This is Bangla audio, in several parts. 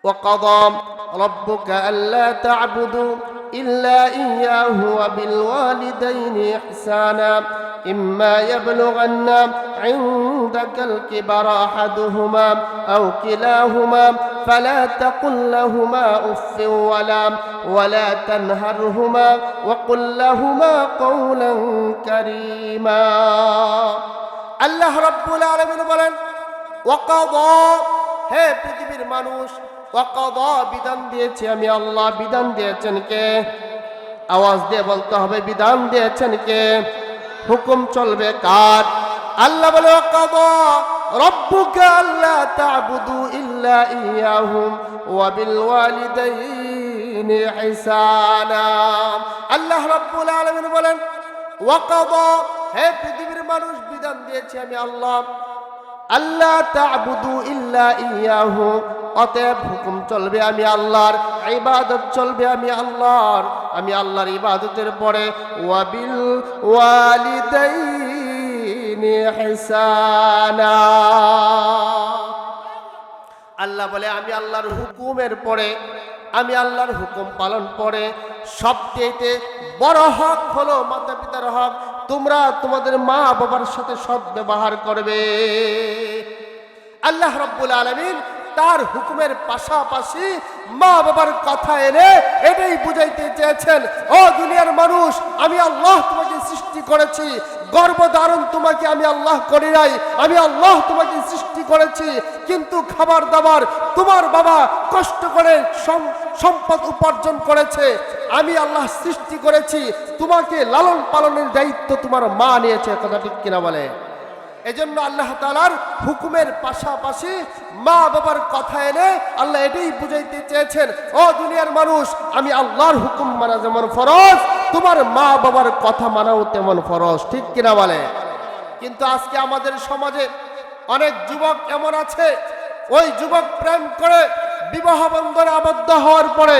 وقضى ربك ألا تعبدوا إلا إياه وبالوالدين إحسانا إما يبلغن عندك الكبر أحدهما أو كلاهما فلا تقل لهما أف ولا تنهرهما وقل لهما قولا كريما আল্লাহ রাব্বুল আলামিন বলেন ওয়াকাদা হে পৃথিবীর মানুষ ওয়াকাদা বিধান দিয়েছি আমি আল্লাহ বিধান দিয়েছেন কে আওয়াজ দিয়ে বলতে হবে বিধান দিয়েছেন কে হুকুম চলবে কার আল্লাহ বলে ওয়াকাদা রাব্বুকা আল্লা তা'বুদু ইল্লা ইয়াহু ওয়া বিল ওয়ালিদাইনি ইহসানা আল্লাহ রাব্বুল আলামিন বলেন ওয়াকাদা হে পৃথিবীর মানুষ বিধান দিয়েছি আমি আল্লাহ আল্লাহ তা'বুদু ইল্লা ইয়াহু অতএব হুকুম চলবে আমি আল্লাহর ইবাদত চলবে আমি আল্লাহর ইবাদতের পরে ওয়াবিল ওয়ালিদাইনি ইহসানা আল্লাহ বলে আমি আল্লাহর হুকুমের পরে আমি আল্লাহর হুকুম পালন করে সবচেয়ে বড় হক হলো মাতা পিতার হক তোমরা তোমাদের মা বাবার সাথে সৎ ব্যবহার করবে আল্লাহ রাব্বুল আলামিন তার হুকুমের পাশাপাশি মা বাবার কথা এনে এটাই বুঝাইতে চেয়েছেন ও দুনিয়ার মানুষ আমি আল্লাহ তোমাকে সৃষ্টি করেছি গর্ভধারণ তোমাকে আমি আল্লাহ করি নাই আমি আল্লাহ তোমাকে সৃষ্টি করেছি কিন্তু খাবার দাবার তোমার বাবা কষ্ট করে সম্পদ উপার্জন করেছে আমি আল্লাহ সৃষ্টি করেছি তোমাকে লালন পালনের দায়িত্ব তোমার মা নিয়েছে কথা ঠিক কিনা বলে এজন্য আল্লাহ তাআলার হুকুমের পাশাপাশি মা বাবার কথা এনে আল্লাহ এটাই বুঝাইতে চেয়েছেন ও দুনিয়ার মানুষ আমি আল্লাহর হুকুম মানা যেমন ফরজ তোমার মা বাবার কথা মানাও তেমন ফরজ ঠিক কিনা বলে কিন্তু আজকে আমাদের সমাজে অনেক যুবক এমন আছে ওই যুবক প্রেম করে বিবাহ বন্ধনে আবদ্ধ হওয়ার পরে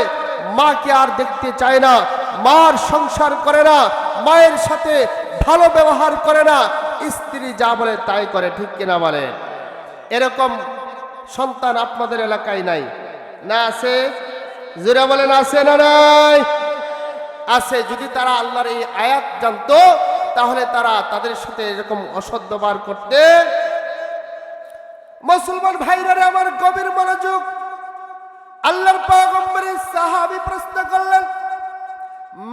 মাকে আর দেখতে চায় না মার সংসার করে না মায়ের সাথে ভালো ব্যবহার করে না স্ত্রী যা বলে তাই করে ঠিক কিনা বলে এরকম সন্তান আপনাদের এলাকায় নাই না আছে জোরে বলেন আছে না নাই আছে যদি তারা আল্লাহর এই আয়াত জানতো তাহলে তারা তাদের সাথে এরকম অসৎ ব্যবহার করতে মুসলমান ভাইরা আমার গভীর মনোযোগ আল্লাহর পয়গম্বরের সাহাবী প্রশ্ন করলেন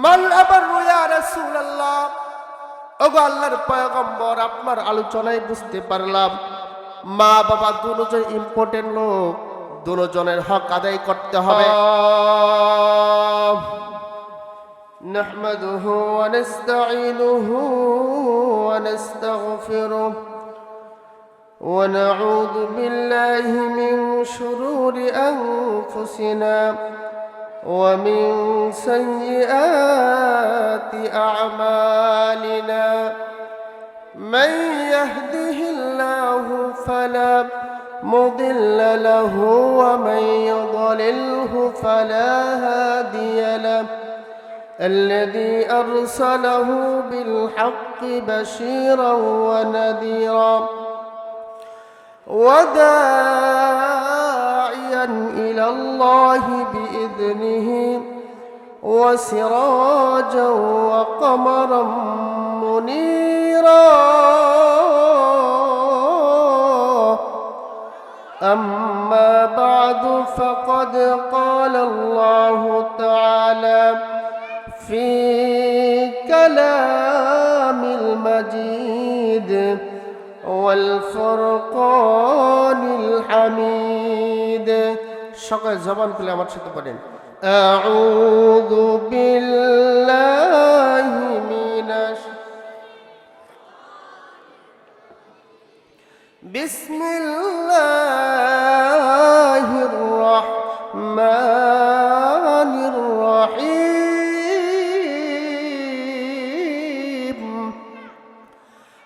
মাল আবারু ইয়া রাসূলুল্লাহ ওগো আল্লাহর পয়গম্বর আপনার আলোচনায় বুঝতে পারলাম মা বাবা দুজন ইম্পর্টেন্ট লোক দুজনের হক আদায় করতে হবে নাহমাদুহু ওয়া নাস্তাঈনুহু ওয়া নাস্তাগফিরুহু ওয়া নাউযু বিল্লাহি মিন শুরুরি আনফুসিনা ومن سيئات أعمالنا من يهده الله فلا مضل له ومن يضلله فلا هادي له الذي أرسله بالحق بشيرا ونذيرا وداعيا إلى الله بإذنه وسراجا وقمرا منيرا أما بعد فقد قال الله تعالى في كلام المجيد والفرقان الحميد সকল জবান খুলে আমার সাথে পড়েন আউযু বিল্লাহি মিনাশ বিসমিল্লাহির রহমানির রহিম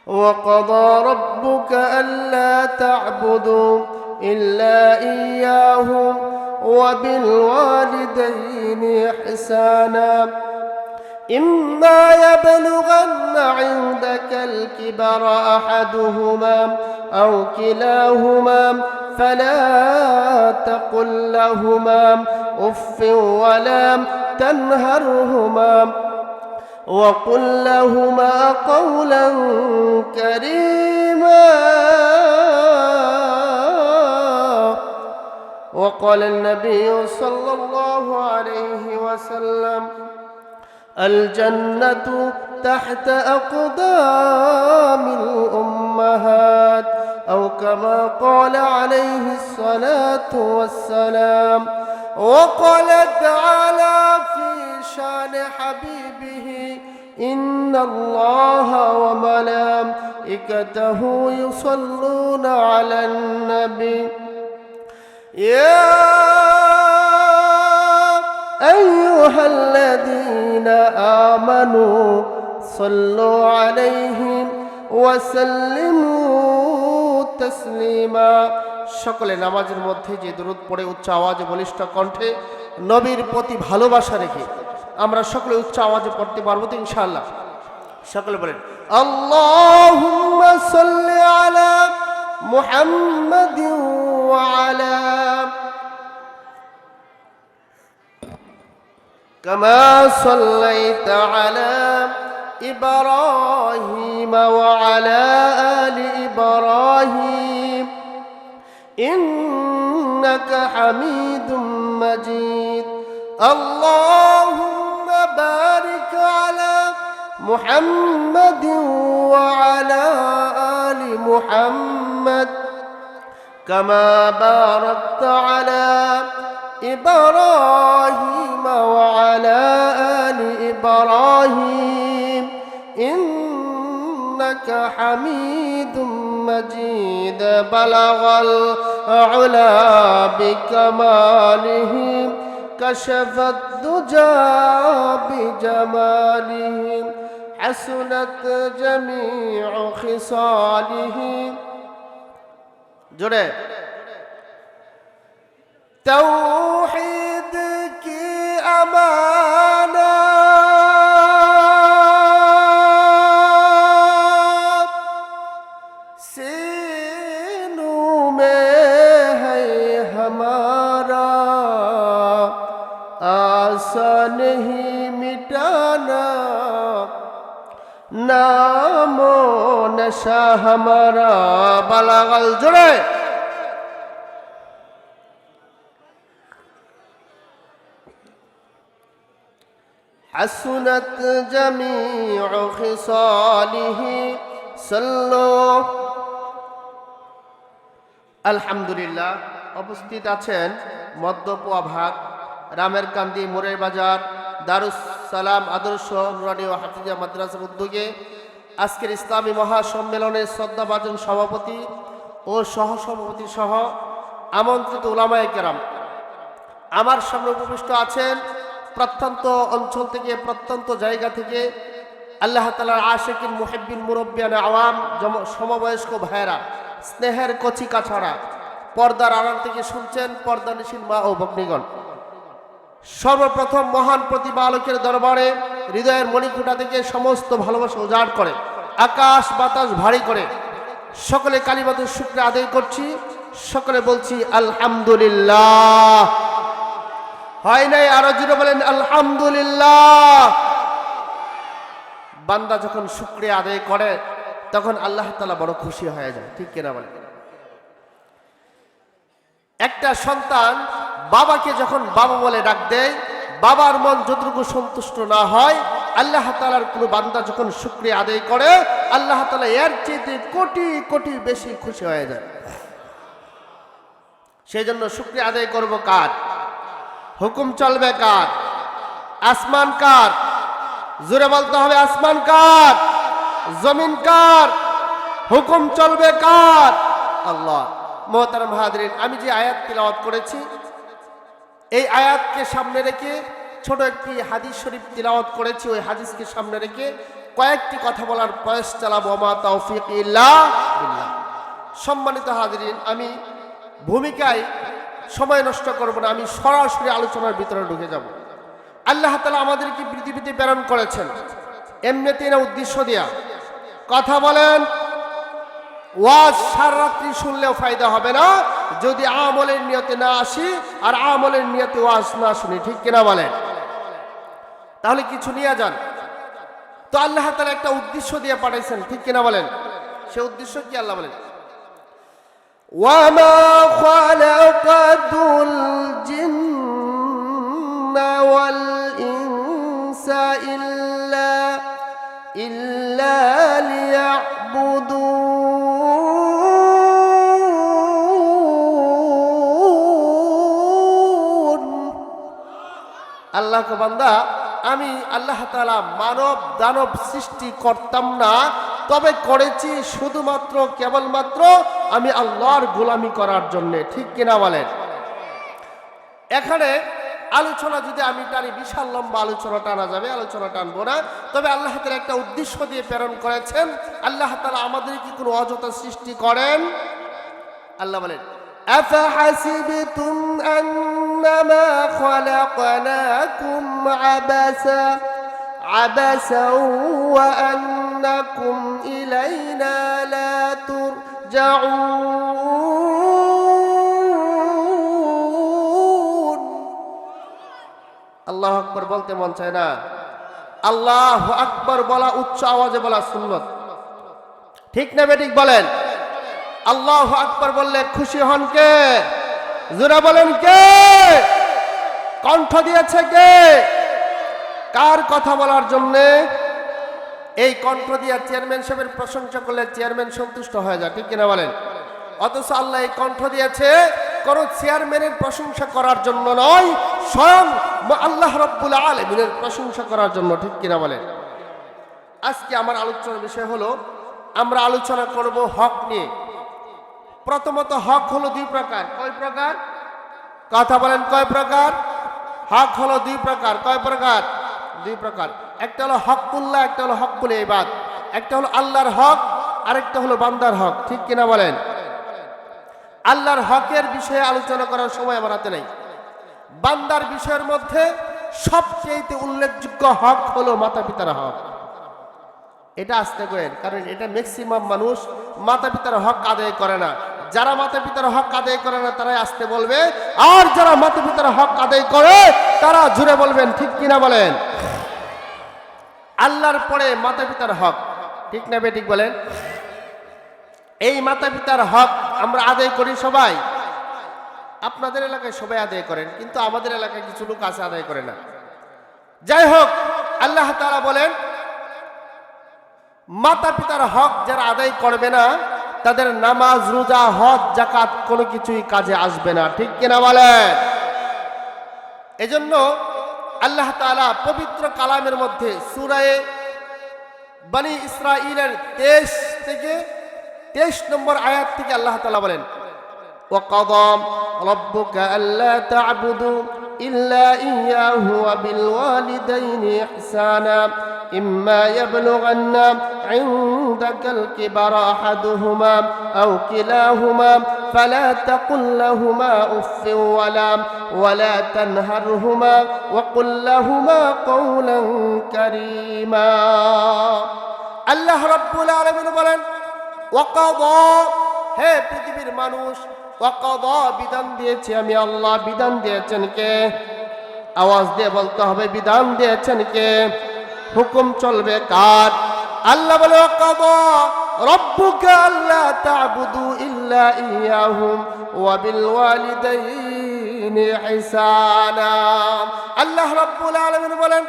وقضى ربك ألا تعبدوا إلا إياه وبالوالدين إحسانا إما يبلغن عندك الكبر أحدهما أو كلاهما فلا تقل لهما أف ولا تنهرهما وقل لهما قولا كريما وقال النبي صلى الله عليه وسلم الجنة تحت أقدام الأمهات أو كما قال عليه الصلاة والسلام وقال تعالى في شان حبيبه إن الله وملائكته يصلون على النبي يا أيها الذين آمنوا صلوا عليه وسلموا تسليما সকলে নামাজের মধ্যে যে দরুদ পড়ে উচ্চ আওয়াজে বলিষ্ঠ কণ্ঠে নবীর প্রতি ভালোবাসা রেখে আমরা সকলে উচ্চ আওয়াজে পড়তে পারবো তো ইনশাআল্লাহ সকলে বলেন আল্লাহুম্মা সাল্লি আলা মুহাম্মাদিন ওয়া আলা كما صليت على إبراهيم وعلى آل إبراهيم إنك حميد مجيد اللهم بارك على محمد وعلى آل محمد كما باركت على إبراهيم وعلى آل إبراهيم إنك حميد مجيد بلغ العلا بكماله كشف الدجى بجماله حسنت جميع خصاله جرى توحید کی امانت سینوں میں ہے ہمارا آسان نہیں مٹانا نام و نشا ہمارا بلغ الجرے حسنت جميع خصاله صلوا আলহামদুলিল্লাহ উপস্থিত আছেন মধ্যপুয়া ভাগ রামেরকান্দি মোরের বাজার দারুস সালাম আদর্শ নুরানি ও হাফিজিয়া মাদ্রাসার উদ্যোগে আজকের ইসলামী মহাসম্মেলনের শ্রদ্ধাভাজন সভাপতি ও সহসভাপতি সহ আমন্ত্রিত উলামায়ে কেরাম আমার সামনে উপবিষ্ট আছেন প্রত্যন্ত অঞ্চল থেকে প্রত্যন্ত জায়গা থেকে আল্লাহ তাআলার আশিকিন মুহিব্বিন মুরব্বিয়ান আওয়াম সমবয়স্ক ভাইরা স্নেহের কচি কাছাড়া পর্দার আড়াল থেকে শুনছেন পর্দানিশীন মা ও ভগ্নীগণ সর্বপ্রথম মহান প্রতিপালকের দরবারে হৃদয়ের মণিকুটা থেকে সমস্ত ভালোবাসা উজাড় করে আকাশ বাতাস ভারী করে সকলে কালিমাতুর শুকর আদায় করছি সকলে বলছি আলহামদুলিল্লাহ হয় নাই আরো জোরে বলেন আলহামদুলিল্লাহ বান্দা যখন শুকরিয়া আদায় করে তখন আল্লাহ তাআলা বড় খুশি হয়ে যায় ঠিক কিনা বলেন একটা সন্তান বাবাকে যখন বাবা বলে ডাক দেয় বাবার মন যতটুকু সন্তুষ্ট না হয় আল্লাহ তাআলার কোনো বান্দা যখন শুকরিয়া আদায় করে আল্লাহ তাআলা এর চেয়ে কোটি কোটি বেশি খুশি হয়ে যায় সেজন্য শুকরিয়া আদায় করব কার হুকুম চলবে কার আসমান কার জোরে বলতে হবে আসমান কার জমিন কার হুকুম চলবে কার আল্লাহ মোহতারাম হাজরিন আমি যে আয়াত তিলাওয়াত করেছি এই আয়াতকে সামনে রেখে ছোট একটি হাদিস শরীফ তিলাওয়াত করেছি ওই হাদিসকে সামনে রেখে কয়েকটি কথা বলার প্রয়াস চালাবো মা তৌফিক ইল্লা বিল্লাহ সম্মানিত হাজরিন আমি ভূমিকায় সময় নষ্ট করব না আমি সরাসরি আলোচনার ভিতরে ঢুকে যাব আল্লাহ তাআলা আমাদেরকে পৃথিবীতে প্রেরণ করেছেন এমনিতে না উদ্দেশ্য দিয়া কথা বলেন ওয়াজ সারা রাত্রি শুনলেও ফায়দা হবে না যদি আমলের নিয়তে না আসি আর আমলের নিয়তে ওয়াজ না শুনি, ঠিক কিনা বলেন? তাহলে কিছু নিয়ে যান। তো আল্লাহ তাআলা একটা উদ্দেশ্য দিয়ে পাঠাইছেন, ঠিক কিনা বলেন? সে উদ্দেশ্য কি? আল্লাহ বলেন, ওয়ামা খালাকাতুল জিন্না ওয়াল ইনসা ইল্লা লিয়াবুদুন। আল্লাহকে বান্দা, আমি আল্লাহ তাআলা মানব দানব সৃষ্টি করতাম না, তবে করেছি শুধুমাত্র কেবলমাত্র আমি আল্লাহর গোলামি করার জন্য, ঠিক কিনা বলেন? এখানে আলোচনা যদি আমি টানি, বিশাল লম্বা আলোচনা টানা যাবে, আলোচনা টানবো না। তবে আল্লাহ তাআলা একটা উদ্দেশ্য দিয়ে প্রেরণ করেছেন। আল্লাহ তাআলা আমাদের কি কোনো অযথা সৃষ্টি করেন? আল্লাহ বলেন, আফাহাসিবতুম আন্নামা খালাকনাকুম আবাসা ওয়া আন্নাকুম ইলাইনা লা তুরজাউন। আল্লাহু আকবার বলতে মন চায় না? আল্লাহু আকবার বলা উচ্চ আওয়াজে বলা সুন্নত, ঠিক না বেঠিক বলেন? আল্লাহু আকবার বললে খুশি হন কে? জোরে বলেন কে? কণ্ঠ দিয়েছে কে? কার কথা বলার জন্য? এই কণ্ঠ দিয়ে চেয়ারম্যান সাহেবের প্রশংসা করলে চেয়ারম্যান সন্তুষ্ট হয়ে যায়, ঠিক কিনা বলেন? অথচ আল্লাহ এই কণ্ঠ দিয়েছে কোন চেয়ারম্যানের প্রশংসা করার জন্য নয়, স্বয়ং আল্লাহ রাব্বুল আলামিনের প্রশংসা করার জন্য, ঠিক কিনা বলেন? আজকে আমার আলোচনার বিষয় হলো, আমরা আলোচনা করব হক নিয়ে। প্রথমত হক হলো দুই প্রকার। কয় প্রকার? কথা বলেন, কয় প্রকার? হক হলো দুই প্রকার। কয় প্রকার? দুই প্রকার। একটা হলো হকুল্লাহ, একটা হলো হকুল ইবাদ। একটা হলো আল্লাহর হক, আরেকটা হলো বান্দার হক, ঠিক কিনা বলেন? আল্লাহর হকের বিষয়ে আলোচনা করার সময় আমার হাতে নেই। বান্দার বিষয়ের মধ্যে সবচেয়ে উল্লেখযোগ্য হক হলো মাতা পিতার হক। এটা আসতে করেন, কারণ এটা ম্যাক্সিমাম মানুষ মাতা পিতার হক আদায় করে না। যারা মাতা পিতার হক আদায় করে না তারাই আসতে বলবে, আর যারা মাতা পিতার হক আদায় করে তারা জুড়ে বলবেন, ঠিক কিনা বলেন? আল্লাহর পরে মাতা পিতার হক, ঠিক না বেঠিক বলেন? এই মাতা পিতার হক আমরা আদায় করি সবাই। আপনাদের এলাকায় সবাই আদায় করেন, কিন্তু আমাদের এলাকায় কিছু লোক আছে আদায় করে না। যাই হোক, আল্লাহ তাআলা বলেন, মাতা পিতার হক যারা আদায় করবে না তাদের নামাজ, রোজা, হজ, যাকাত কোনো কিছুই কাজে আসবে না, ঠিক কিনা বলেন? এজন্য আল্লাহ তাআলা পবিত্র কালামের মধ্যে সূরা বনী ইসরাঈলের 23 নম্বর আয়াত থেকে আল্লাহ তাআলা বলেন, ওয়াকাদা রাব্বুকা আল্লা তা'বুদু ইল্লা ইয়্যাহু ওয়া বিল ওয়ালিদাইনি ইহসানা ইম্মা ইয়াবলুগান্না ইনদাকাল কিবারা আহাদুহুমা আও কিলাহুমা ফালা তাকুল লাহুমা উফফিন ওয়ালা তানহারহুমা ওয়া কুল লাহুমা কওলান কারীমা। আল্লাহ রাব্বুল আলামিন বলেন, ওয়াকাদা, হে পৃথিবীর মানুষ, ওয়াকাদা বিধান দিয়েছি আমি আল্লাহ। বিধান দিয়েছেন কে? আওয়াজ দিয়ে বলতে হবে, বিধান দিয়েছেন কে? হুকুম চলবে কার? আল্লাহ বলে, ওয়াকাদা রাব্বুকা আল্লা তা'বুদু ইল্লা ইয়্যাহু ওয়া বিল ওয়ালিদাইনি ইহসানা। আল্লাহ রাব্বুল আলামিন বলেন,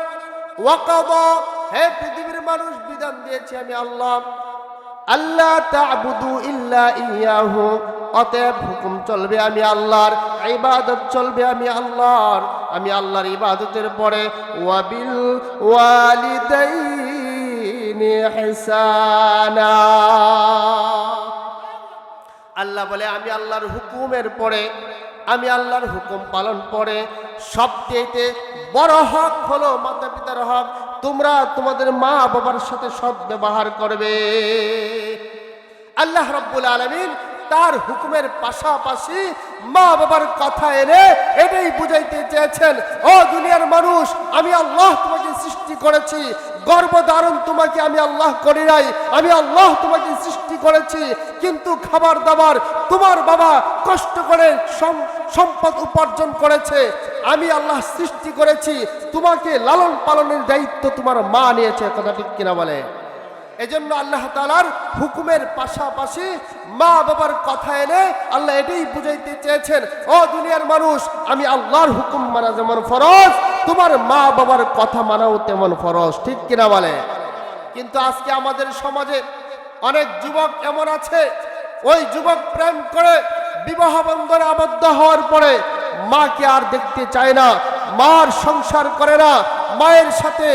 ওয়াকাদা, হে পৃথিবীর মানুষ, বিধান দিয়েছি আমি আল্লাহ, আল্লাহ তা'বুদু ইল্লা ইয়্যাহু, অতএব হুকুম চলবে আমি আল্লাহর, ইবাদত চলবে আমি আল্লাহর। আমি আল্লাহর ইবাদতের পরে ওয়া বিল ওয়ালিদাইনি ইহসানা। আল্লাহ বলে, আমি আল্লাহর হুকুমের পরে, আমি আল্লাহর হুকুম পালন করে সবচেয়ে বড় হক হলো মাতা পিতার হক। তোমরা তোমাদের মা বাবার সাথে সৎ ব্যবহার করবে। আল্লাহ রাব্বুল আলামিন তার হুকুমের পাশাপাশি মা বাবার কথা এনে এটাই বুঝাইতে চেয়েছেন, ও দুনিয়ার মানুষ, আমি আল্লাহ তোমাকে সৃষ্টি করেছি, গর্ভধারণ তোমাকে আমি আল্লাহ করি নাই, আমি আল্লাহ তোমাকে সৃষ্টি করেছি, কিন্তু খাবার দাবার তোমার বাবা কষ্ট করে সম্পদ উপার্জন করেছে, আমি আল্লাহ সৃষ্টি করেছি, তোমাকে লালন পালনের দায়িত্ব তোমার মা নিয়েছে। কথা ঠিক কিনা বলে? এজন্য আল্লাহ তাআলার হুকুমের পাশাপাশি মা বাবার কথা এনে আল্লাহ এটাই বুঝাইতে চেয়েছেন, ও দুনিয়ার মানুষ, আমি আল্লাহর হুকুম মানা যেমন ফরজ, তোমার মা বাবার কথা মানাও তেমন ফরজ। ঠিক কিনা বলে? কিন্তু আজকে আমাদের সমাজে অনেক যুবক এমন আছে, ওই যুবক প্রেম করে বিবাহ বন্ধনে আবদ্ধ হওয়ার পরে মাকে আর দেখতে চায় না, মার সংসার করে না, মায়ের সাথে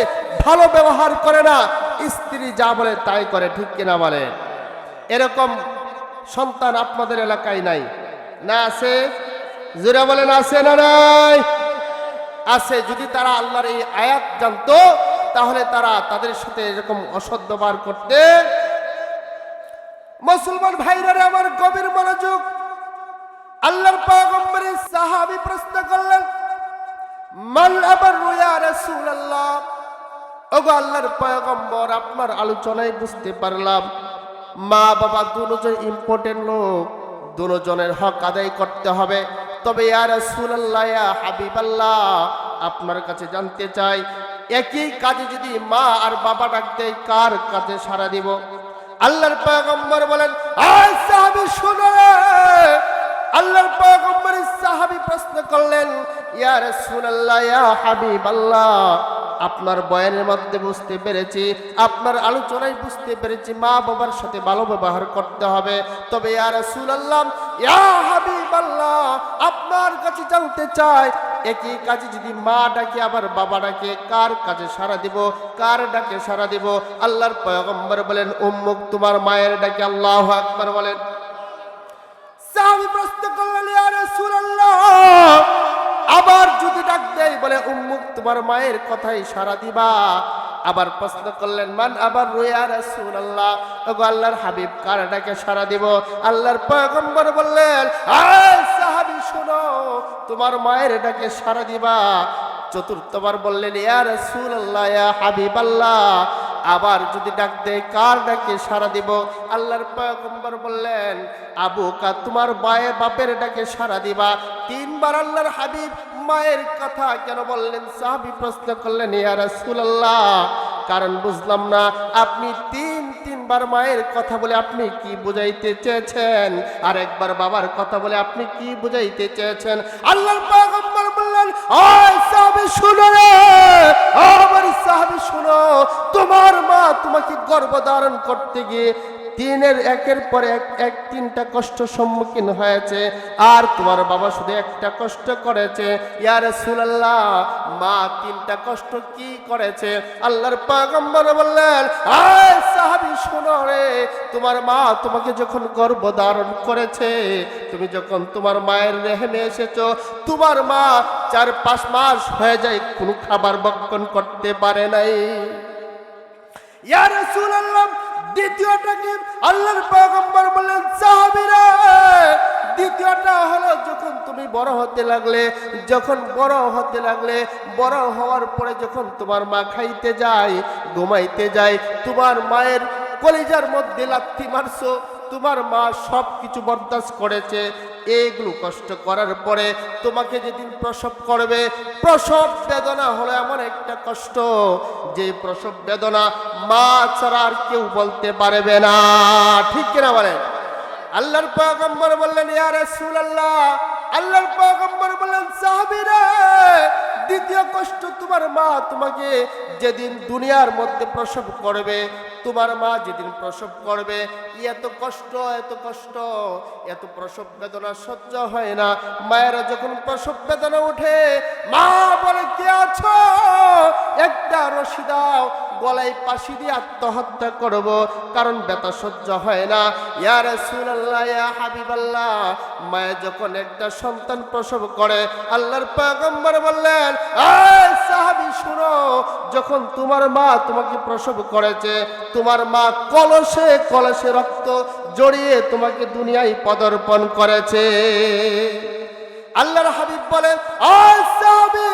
ভালো ব্যবহার করে না, স্ত্রী যা বলে তাই করে। ঠিক কিনা বলে? এরকম সন্তান আপনাদের এলাকায় নাই না? আছে? জোরে বলেন, আছে না নাই? আছে। যদি তারা আল্লাহর এই আয়াত জানতো তাহলে তারা তাদের সাথে এরকম অসৎ ব্যবহার করতে। মুসলমান ভাইরা আমার গভীর মনোযোগ, আল্লাহর পয়গম্বরের সাহাবী প্রশ্ন করলেন, মাল আবারু ইয়া রাসূলুল্লাহ, ওগো আল্লাহর পয়গম্বর, আপনার আলোচনায় বুঝতে পারলাম মা বাবা দুজন ইম্পর্টেন্ট লোক, দুজনের হক আদায় করতে হবে। তবে ইয়া রাসূলুল্লাহ, ইয়া হাবিবাল্লাহ, আপনার কাছে জানতে চাই, একই কাজে যদি মা আর বাবা ডাক দেয়, কার কাছে সাড়া দিব? আল্লাহর পয়গম্বর বলেন, আয় সাহাবী শুনো। আল্লাহর পয়গম্বর সাহাবী প্রশ্ন করলেন, ইয়া রাসূলুল্লাহ, ইয়া হাবিবাল্লাহ, আপনার বয়ানের মধ্যে বুঝতে পেরেছি, আপনার আলোচনায় বুঝতে পেরেছি মা বাবার সাথে ভালো ব্যবহার করতে হবে। তবে ইয়া রাসূলুল্লাহ, ইয়া হাবিবাল্লাহ, আপনার কাছে জানতে চাই, একই কাজে যদি মা ডাকে আবার বাবা ডাকে, কার কাজে সাড়া দিব, কার ডাকে সাড়া দিব? আল্লাহর পয়গম্বর বলেন, উম্মুক, তোমার মায়ের ডাকে। আল্লাহু আকবার বলেন। সাহাবী প্রশ্ন করলেন, ইয়া রাসূলুল্লাহ, আবার যদি ডাক দেয়, বলে উম্মুক, তোমার মায়ের কথাই সাড়া দিবা। আবার প্রশ্ন করলেন, মান আবার ইয়া রাসূলুল্লাহ, ওগো আল্লাহর হাবিব, কার ডাকে সাড়া দিব? আল্লাহর পয়গম্বর বললেন, আয় সাহাবী শোনো, তোমার মায়ের ডাকে সাড়া দিবা। চতুর্থবার বললেন, ইয়া রাসূলুল্লাহ, ইয়া হাবিবাল্লাহ, আবার যদি ডাক দেয়, কার ডাকে সাড়া দিব? আল্লাহর পয়গম্বর বললেন, আবুকা, তোমার বাপের ডাকে সাড়া দিবা। তিনবার আল্লাহর হাবিব মায়ের কথা কেন বললেন? সাহাবী প্রশ্ন করলেন, ইয়া রাসূলুল্লাহ, কারণ বুঝলাম না, আপনি তিনবার মায়ের কথা বলে আপনি কি বুঝাইতে চেয়েছেন, আর একবার বাবার কথা বলে আপনি কি বুঝাইতে চেয়েছেন? আল্লাহর পয়গম্বর বললেন, ওই সাহাবী শুনো রে, আমার সাহাবী শুনো, তোমার মা তোমাকে গর্ভধারণ করতে গিয়ে একের পর এক তিনটা কষ্ট সম্মুখীন হয়েছে, আর তোমার বাবা শুধু একটা কষ্ট করেছে। ইয়া রাসূলুল্লাহ, মা তিনটা কষ্ট কি করেছে? আল্লাহর পয়গম্বর বললেন, আয় সাহাবী শোনো রে, তোমার মা তোমাকে যখন গর্ভধারণ করেছে, তুমি যখন তোমার মায়ের রেহেমে এসেছো, তোমার মা 4-5 মাস হয়ে যায় কোনো খাবার ভক্ষণ করতে পারে নাই। ইয়া রাসূলুল্লাহ, দ্বিতীয়টা কি? আল্লাহর পয়গম্বর বললেন, সাহাবীরা, দ্বিতীয়টা হলো, যখন তুমি বড় হতে লাগলে, বড় হওয়ার পরে যখন তোমার মা খাইতে যায়, ঘুমাইতে যায়, তোমার মায়ের কলিজার মধ্যে লাথি মারছো, তোমার মা সব কিছু বরদাস্ত করেছে। এইগুলো কষ্ট করার পরে তোমাকে যেদিন প্রসব করবে, প্রসব বেদনা হলো এমন একটা কষ্ট, যে প্রসব বেদনা মা ছাড়া আর কেউ বলতে পারবে না। ঠিক কিনা বলেন? আল্লাহর পয়গম্বর বললেন, ইয়া রাসূলুল্লাহ, আল্লাহর পয়গম্বর বললেন, সাহাবীরা, দ্বিতীয় কষ্ট, তোমার মা তোমাকে যেদিন দুনিয়ার মধ্যে প্রসব করবে, তোমার মা যেদিন প্রসব করবে, এত কষ্ট, এত প্রসব বেদনা সহ্য হয় না। মায়েরা যখন প্রসব বেদনা ওঠে, মা বলে, কে আছো? একটা রশি দাও। গলায় ফাঁসি দিয়ে আত্মহত্যা করব, কারণ ব্যথা সহ্য হয় না। ইয়া রাসূলুল্লাহ, ইয়া হাবিবাল্লাহ, মায়ে যখন একটা সন্তান প্রসব করে, আল্লাহর পয়গম্বর বললেন, এই সাহাবী শুনো, যখন তোমার মা তোমাকে প্রসব করেছে, তোমার মা কলসে কলসে রক্ত জড়িয়ে তোমাকে দুনিয়ায় পদার্পণ করেছে। আল্লাহর হাবিব বলেন, এই সাহাবী,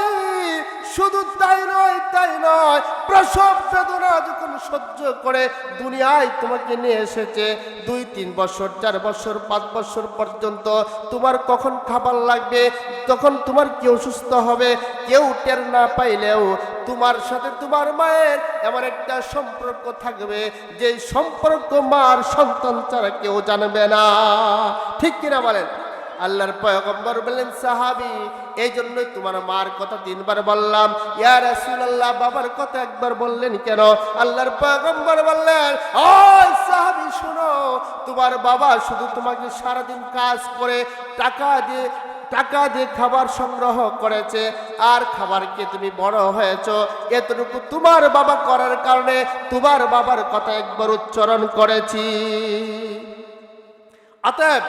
শুধু তাই নয়, প্রসব বেদনা যখন সহ্য করে দুনিয়ায় তোমাকে নিয়ে এসেছে, 2-3 বছর, 4 বছর, 5 বছর পর্যন্ত তোমার কখন খাবার লাগবে, তখন তোমার কেউ সুস্থ হবে, কেউ টের না পাইলেও তোমার সাথে তোমার মায়ের এমন একটা সম্পর্ক থাকবে, যে সম্পর্ক মার সন্তান ছাড়া কেউ জানবে না। ঠিক কিনা বলেন? আল্লাহর পয়গম্বর বললেন, সাহাবী, এই জন্যই তোমার মার কথা 3 বার বললাম। ইয়া রাসূলুল্লাহ, বাবার কথা একবার বললেন কেন? আল্লাহর পয়গম্বর বললেন, ও সাহাবী শুনো, তোমার বাবা শুধু তোমাকে সারাদিন কাজ করে টাকা দিয়ে খাবার সংগ্রহ করেছে, আর খাবার খেয়ে তুমি বড় হয়েছো, এতটুকু তোমার বাবা করার কারণে তোমার বাবার কথা একবার উচ্চারণ করেছি। অতএব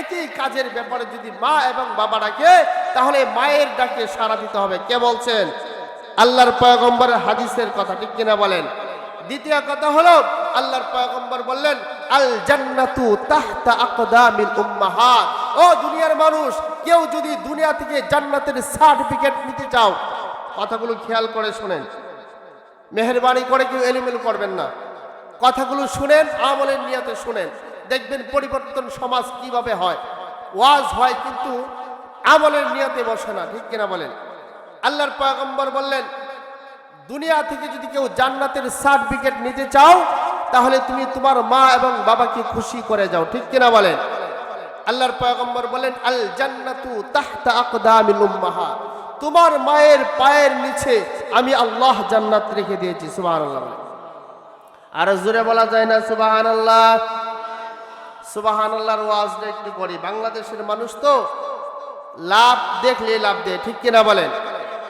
একই কাজের ব্যাপারে যদি মা এবং বাবা ডাকে, তাহলে মায়ের ডাকে সাড়া দিতে হবে। কে বলছেন? আল্লাহর পয়গম্বরের হাদিসের কথা। ঠিক কিনা বলেন? দ্বিতীয় কথা হলো, আল্লাহর পয়গম্বর বললেন, আল জান্নাতু তাহতা আকদামিল উম্মাহাত। ও দুনিয়ার মানুষ, কেউ যদি দুনিয়া থেকে জান্নাতের সার্টিফিকেট নিতে চাও, কথাগুলো খেয়াল করে শুনেন, মেহেরবানি করে কেউ এলোমেলো করবেন না, কথাগুলো শুনেন, আমলের নিয়তে শুনেন, দেখবেন পরিবর্তন সমাজ কিভাবে হয়। ওয়াজ হয় কিন্তু আমলের নিয়তে বসে না। ঠিক কিনা বলেন? আল্লাহর পয়গম্বর বললেন, দুনিয়া থেকে যদি কেউ জান্নাতের সার্টিফিকেট নিতে চাও, তাহলে তুমি তোমার মা এবং বাবাকে খুশি করে যাও। ঠিক কিনা বলেন? আল্লাহর পয়গম্বর বলেন, আল জান্নাতু তাহতা আকদামিল উম্মাহাত। তোমার মায়ের পায়ের নিচে আমি আল্লাহ জান্নাত রেখে দিয়েছি। সুবহানাল্লাহ। আর জোরে বলা যায় না সুবহানাল্লাহ? সুবহানাল্লাহর ওয়াজটা একটু করি। বাংলাদেশের মানুষ তো লাভ দেখলে লাভ দেয়। ঠিক কিনা বলেন?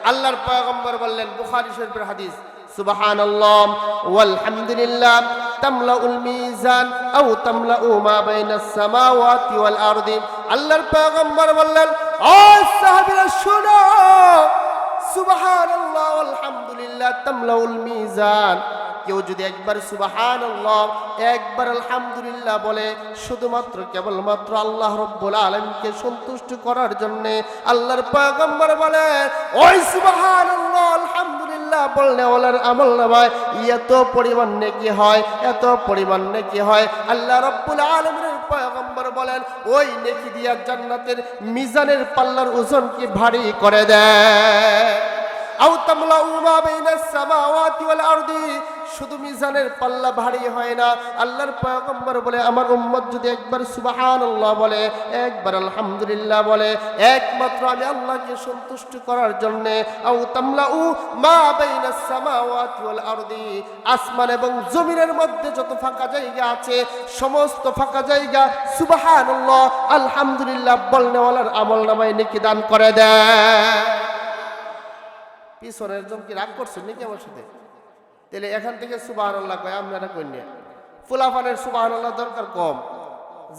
আল্লাহর পয়গম্বর বললেন, বুখারী শরীফের হাদিস, সুবহানাল্লাহ ওয়াল হামদুলিল্লাহ তামলাউল মিজান আও তামলাউ মা বাইনাস সামাওয়াতি ওয়াল আরদি। আল্লাহর পয়গম্বর বললেন, ও সাহাবীরা শুনো, সুবহানাল্লাহ ওয়াল হামদুলিল্লাহ তামলাউল মিজান। কেউ যদি একবার সুবহানাল্লাহ, একবার আলহামদুলিল্লাহ বলে, শুধুমাত্র কেবলমাত্র আল্লাহ রাব্বুল আলামিনকে সন্তুষ্ট করার জন্য, আল্লাহর পয়গম্বর বলেন, ওই সুবহানাল্লাহ আলহামদুলিল্লাহ বললে ওলার আমল নামায় এত পরিমাণ নেকি হয়, এত পরিমাণ নেকি হয়। আল্লাহ রাব্বুল আলামিনের পয়গম্বর বলেন, ওই নেকি দিয়া জান্নাতের মিজানের পাল্লার ওজনকে ভারী করে দেয়। আও তামলাউ মা বাইনাস সামাওয়াতি ওয়াল আরদি। শুধু মিজানের পাল্লা ভারী হয় না, আল্লাহর পয়গম্বর বলে, আমার উম্মত যদি একবার সুবহানাল্লাহ বলে, একবার আলহামদুলিল্লাহ বলে, একমাত্র আমি আল্লাহকে সন্তুষ্ট করার জন্য, আও তামলাউ মা বাইনাস সামাওয়াতি ওয়াল আরদি, আসমান এবং জমিনের মধ্যে যত ফাঁকা জায়গা আছে, সমস্ত ফাঁকা জায়গা সুবহানাল্লাহ আলহামদুলিল্লাহ বলনেওয়ালার আমলনামায় নেকি দান করে দেয়। পিছনের জন কি রাগ করছেন নাকি আমার সাথে? তাহলে এখান থেকে সুবহানাল্লাহ কয়, আপনারা কইনি। ফুলাফানের সুবহানাল্লাহ দরকার কম,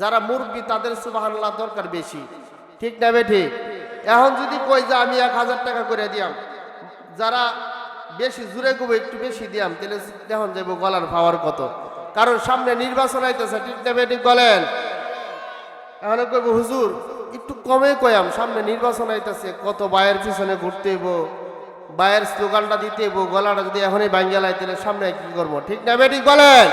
যারা মুরব্বী তাদের সুবহানাল্লাহ দরকার বেশি। ঠিক না বেঠি? এখন যদি কই যে আমি 1000 টাকা করে দিয়াম, যারা বেশি জুড়ে কবে একটু বেশি দিয়াম, তাহলে দেখুন যাবো গলার পাওয়ার কত। কারণ সামনে নির্বাচন আইতেছে। ঠিক না বেঠি বলেন? এখন কইব, হুজুর একটু কমে কয়াম, সামনে নির্বাচন আইতেছে, কত বায়ের পিছনে ঘুরতে হইব, বায়ের স্লোগানটা দিতে হইব, গলাটা যদি এখনই ভাঙ্গেলাই তাহলে সামনে কি করবো? ঠিক না বেঠিক বলেন?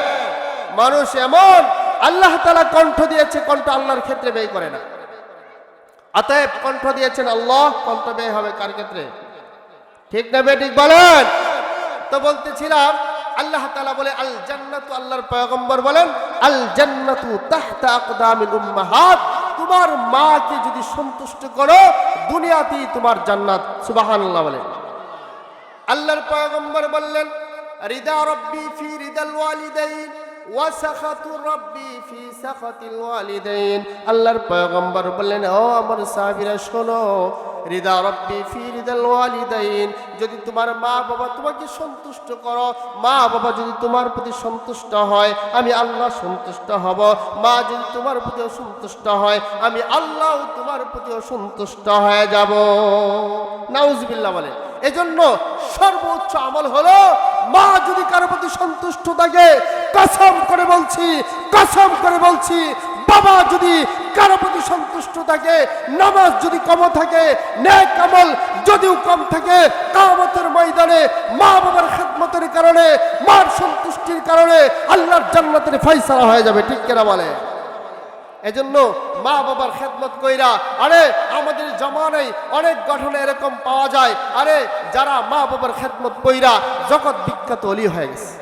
মানুষ এমন, আল্লাহ তাআলা কণ্ঠ দিয়েছে, কণ্ঠ আল্লাহর ক্ষেত্রে ব্যয় করে না। অতএব কণ্ঠ দিয়েছেন আল্লাহ, কণ্ঠ ব্যয় হবে কার ক্ষেত্রে? ঠিক না বেঠিক বলেন? তো বলতেছিলাম, আল্লাহ তাআলা বলে আল জান্নাতু, আল্লাহর পয়গম্বর বলেন, আল জান্নাতু তাহতা আকদামিল উম্মাহাত। তোমার মাকে যদি সন্তুষ্ট করো, দুনিয়াতেই তোমার জান্নাত। সুবহানাল্লাহ বলেন। আল্লাহর পয়গম্বর বললেন, রিদা রাব্বি ফি রিদাল ওয়ালিদাইন ওয়া সাখাতু রাব্বি ফি সাখাতিল ওয়ালিদাইন। আল্লাহর পয়গম্বর বললেন, ও আমার সাহাবীরা শোনো, রিদা রব্বি ফি রিদাল ওয়ালিদাইন, যদি তোমার মা বাবা তোমাকে সন্তুষ্ট করো, মা বাবা যদি তোমার প্রতি সন্তুষ্ট হয় আমি আল্লাহ সন্তুষ্ট হব, মা যদি তোমার প্রতি অসন্তুষ্ট হয় আমি আল্লাহ তোমার প্রতি অসন্তুষ্ট হয়ে যাব। নাউজুবিল্লাহ বলে। এজন্য সর্বোচ্চ আমল হলো মা যদি কারো প্রতি সন্তুষ্ট থাকে, কসম করে বলছি, কসম করে বলছি, বাবা যদি কারো প্রতি সন্তুষ্ট থাকে, নামাজ যদি কম থাকে, নেক আমল যদিও কম থাকে, কিয়ামতের ময়দানে মা বাবার খেদমতের কারণে, মার সন্তুষ্টির কারণে আল্লাহর জান্নাতের ফয়সালা হয়ে যাবে। ঠিক কিনা বলে? এজন্য মা বাবার খেদমত কইরা, আরে আমাদের জামানায় অনেক ঘটনা এরকম পাওয়া যায়, আরে যারা মা বাবার খেদমত কইরা জগৎ বিখ্যাত ওলি হয়ে গেছে।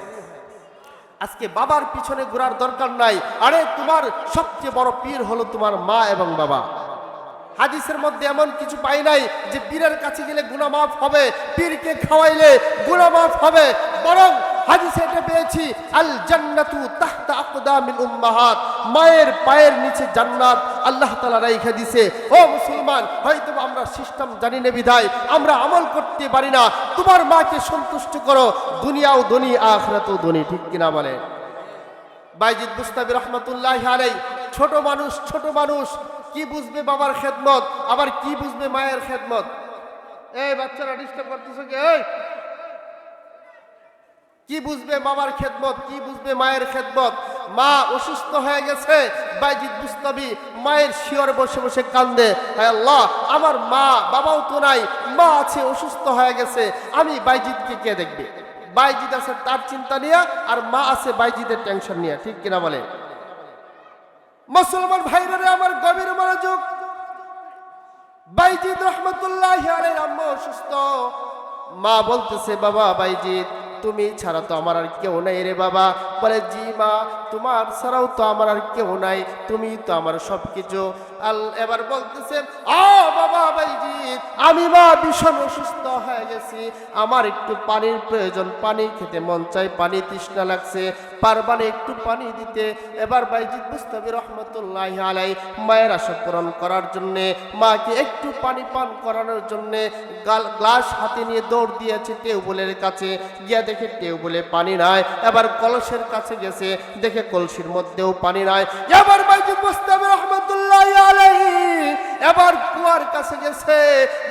আজকে বাবার পিছনে ঘোরার দরকার নাই, আরে তোমার সবচেয়ে বড় পীর হলো তোমার মা এবং বাবা। হাদিসের মধ্যে এমন কিছু পাই নাই যে পীরের কাছে গেলে গুনাহ মাফ হবে, পীরকে খাওয়াইলে গুনাহ মাফ হবে, বরং হাদিসে এটা পেয়েছি আল জান্নাতু তাহতা আকদামিল উম্মাহাত, মায়ের পায়ের নিচে জান্নাত আল্লাহ তাআলা রাইখা দিয়েছে। ও মুসলমান, হয়তো আমরা সিস্টেম জানি না বিধায় আমরা আমল করতে পারি না। তোমার মাকে সন্তুষ্ট করো, দুনিয়াও ধনী আখিরাতেও ধনী। ঠিক কিনা বলে? বাইজিদ বুস্তামি রহমাতুল্লাহি আলাইহি, ছোট মানুষ, ছোট মানুষ কি বুঝবে বাবার খেদমত, আবার কি বুঝবে মায়ের খেদমত? এই বাচ্চারা ডিস্টার্ব করতেছে কে? এই কি বুঝবে বাবার খেদমত, কি বুঝবে মায়ের খেদমত? মা অসুস্থ হয়ে গেছে, বাইজিদ বুস্তামি মায়ের শিয়র বসে বসে কান্দে, হায় আল্লাহ আমার মা বাবাও তো নাই, মা আছে অসুস্থ হয়ে গেছে, আমি বাইজিদকে কে দেখবে? বাইজিদ আছে তার চিন্তা নিয়ে, আর মা আছে বাইজিদের টেনশন নিয়ে। ঠিক কিনা বলে? মুসলমান ভাইরা আমার গভীর মনোযোগ, বাইজিদ রহমাতুল্লাহি আলাইহি আম্মা অসুস্থ, মা বলতেছে বাবা বাইজিদ তুমি ছাড়া তো আমার আর কেউ নাই রে বাবা। বলে জি মা, তোমার ছাড়াও তো আমার আর কেউ নাই, তুমি তো আমার সবকিছু। এবার বলতেছে বাবা বাইজিদ আমি মা ভীষণ অসুস্থ হয়ে গেছি, আমার একটু পানির প্রয়োজন, পানি খেতে মন চাই, পানি তৃষ্ণা লাগছে, পারবানে একটু পানি দিতে? এবার বাইজিদ বুস্তামি রহমাতুল্লাহি আলাইহি মায়ের আশা পূরণ করার জন্য, মাকে একটু পানি পান করানোর জন্য গ্লাস হাতে নিয়ে দৌড় দিয়েছে টিউবওয়েলের কাছে, গিয়া দেখে টিউবওয়েলে পানি নাই। এবার কলসের কাছে গেছে, দেখে কলসির মধ্যেও পানি নাই। এবার বাইজিদ বুস্তামি রহমাতুল্লাহি আলাইহি এবার কুয়ার কাছে গেছে,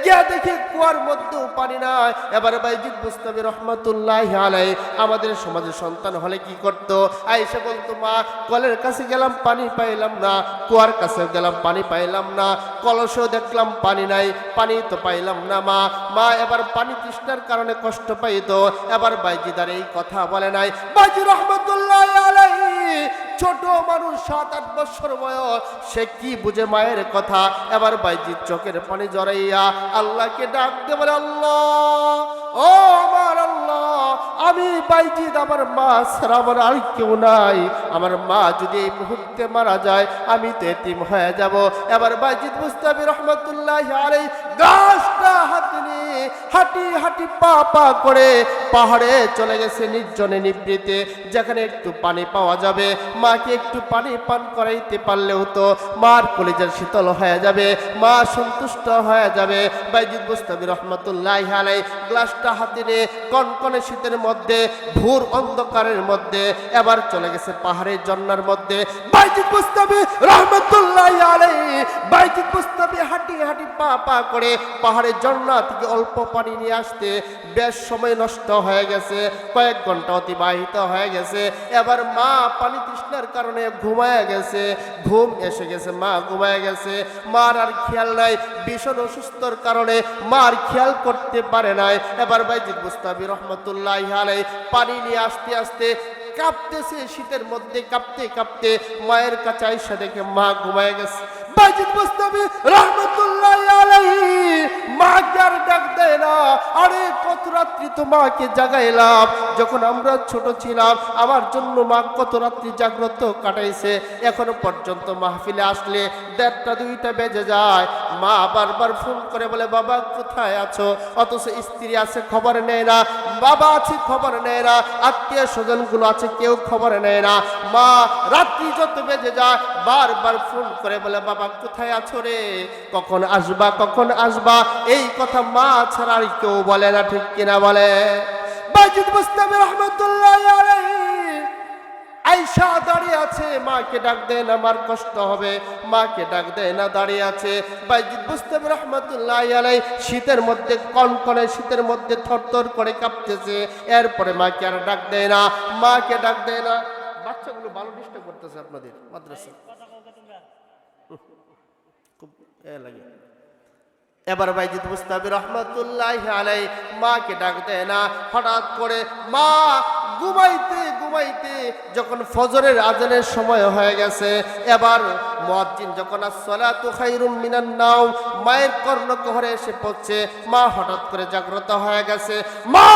গিয়া দেখে কুয়ার মধ্যেও পানি নাই। এবার বাইজিদ বুস্তামি রহমাতুল্লাহি আলাইহি আমাদের সমাজের সন্তান হলে কি করত? আয়েশা বলতো মা কলের কাছে গেলাম পানি পাইলাম না, কুয়ার কাছে গেলাম পানি পাইলাম না, কলসেও দেখলাম পানি নাই, পানি তো পাইলাম না মা। মা এবার পানি তৃষ্ণার কারণে কষ্ট পাইতো। এবার বাইজিদ আর এই কথা বলে নাই। বাইজিদ রহমাতুল্লাহি আলাইহি ছোট মানুষ, 7-8 বছর বয়স, সে কি বুঝে মায়ের কথা? এবার বাইজিদ চোখের পানি জড়াইয়া আল্লাহকে ডাক দিয়ে বলে আল্লাহ, ও আমার আল্লাহ, আমি বাইজিদ আমার মা ছাড়া আমার আর কেউ নাই, আমার মা যদি এই মুহূর্তে মারা যায় আমি তো এতিম হয়ে যাব। এবার বাইজিদ বুস্তামি রহমাতুল্লাহি আলাইহি গাছটা হাতে নিয়ে হাঁটি হাঁটি পা পা করে পাহাড়ে চলে গেছে, নির্জনে নিভৃতে, যেখানে একটু পানি পাওয়া যাবে। মাকে একটু পানি পান করাইতে পারলেও তো মার কলিজার শীতল হয়ে যাবে, মা সন্তুষ্ট হয়ে যাবে। বাইজিদ বুস্তামি রহমাতুল্লাহি আলাইহি গ্লাসটা হাতে নিয়ে কনকনে শীতের মধ্যে, ভোর অন্ধকারের মধ্যে এবার চলে গেছে পাহাড়ের ঝর্ণার মধ্যে। বাইজিদ বুস্তামি রহমাতুল্লাহি আলাইহি বাইজিদ বুস্তামি হাঁটি হাঁটি পা পা করে পাহাড়ের ঝর্ণা থেকে অল্প পানি নিয়ে আসতে বেশ সময় নষ্ট হয়ে গেছে, কয়েক ঘন্টা অতিবাহিত হয়ে গেছে। এবার মা পানি তৃষ্ণার কারণে ঘুমায় গেছে, ঘুম এসে গেছে, মা ঘুমায় গেছে। মার আর খেয়াল নাই, ভীষণ অসুস্থর কারণে মার খেয়াল করতে পারে নাই। এবার বাইজিদ বুস্তামি রহমাতুল্লাহি আলাইহি পানি নিয়ে আসতে আসতে কাঁপতেছে, শীতের মধ্যে কাঁপতে কাঁপতে মায়ের কাছে আইসা দেখে মা ঘুমায় গেছে। বাইজিদ বুস্তামি রহমাতুল্লাহি আলাইহি মাকে আর ডাক দেয় না, আরে কত রাত্রি তো মাকে জাগাইলাম, যখন আমরা ছোট ছিলাম আমার জন্য মা কত রাত্রি জাগ্রত কাটাইছে, এখনো পর্যন্ত মাহফিলে আসলে 1:30-2টা বেজে যায়, মা বারবার ফোন করে বলে বাবা কোথায় আছো, অথচ স্ত্রী আছে খবর নেয় না, বাবা আছে খবর নেয় না, আত্মীয় স্বজন গুলো আছে কেউ খবর নেয় না। মা রাত্রি যত বেজে যায় বারবার ফোন করে বলে বাবা কোথায় আছো রে, কখন আসবা কখন আসবা, এই কথা মা ছাড়া আর কেউ বলে না, ঠিক কিনা বলে? বাইজিদ বুস্তামি রহমাতুল্লাহি আলাইহি আয়েশা দাঁড়িয়ে আছে, মাকে ডাক দেয় না, মার কষ্ট হবে, মাকে ডাক দেয় না, দাঁড়িয়ে আছে। বাইজিদ বুস্তামি রহমাতুল্লাহি আলাইহি শীতের মধ্যে কনকনে শীতের মধ্যে থরথর করে কাঁপতেছে, এরপরে মাকে আর ডাক দেয় না, মাকে ডাক দেয় না। বাচ্চাগুলো ভালো ডিস্টার্ব করতেছে আপনাদের মাদ্রাসা, খুব লাগে। এবার বাইজিদ বুস্তামি রহমাতুল্লাহি আলাইহি মাকে ডাক দেয় না, হঠাৎ করে মা ঘুমাইতে ঘুমাইতে যখন ফজরের আজানের সময় হয়ে গেছে, এবার মুয়াজ্জিন যখন আসসালাতু খায়রুম মিনান নাওম মায়ের কর্ণকুহরে এসে পড়ছে, মা হঠাৎ করে জাগ্রত হয়ে গেছে। মা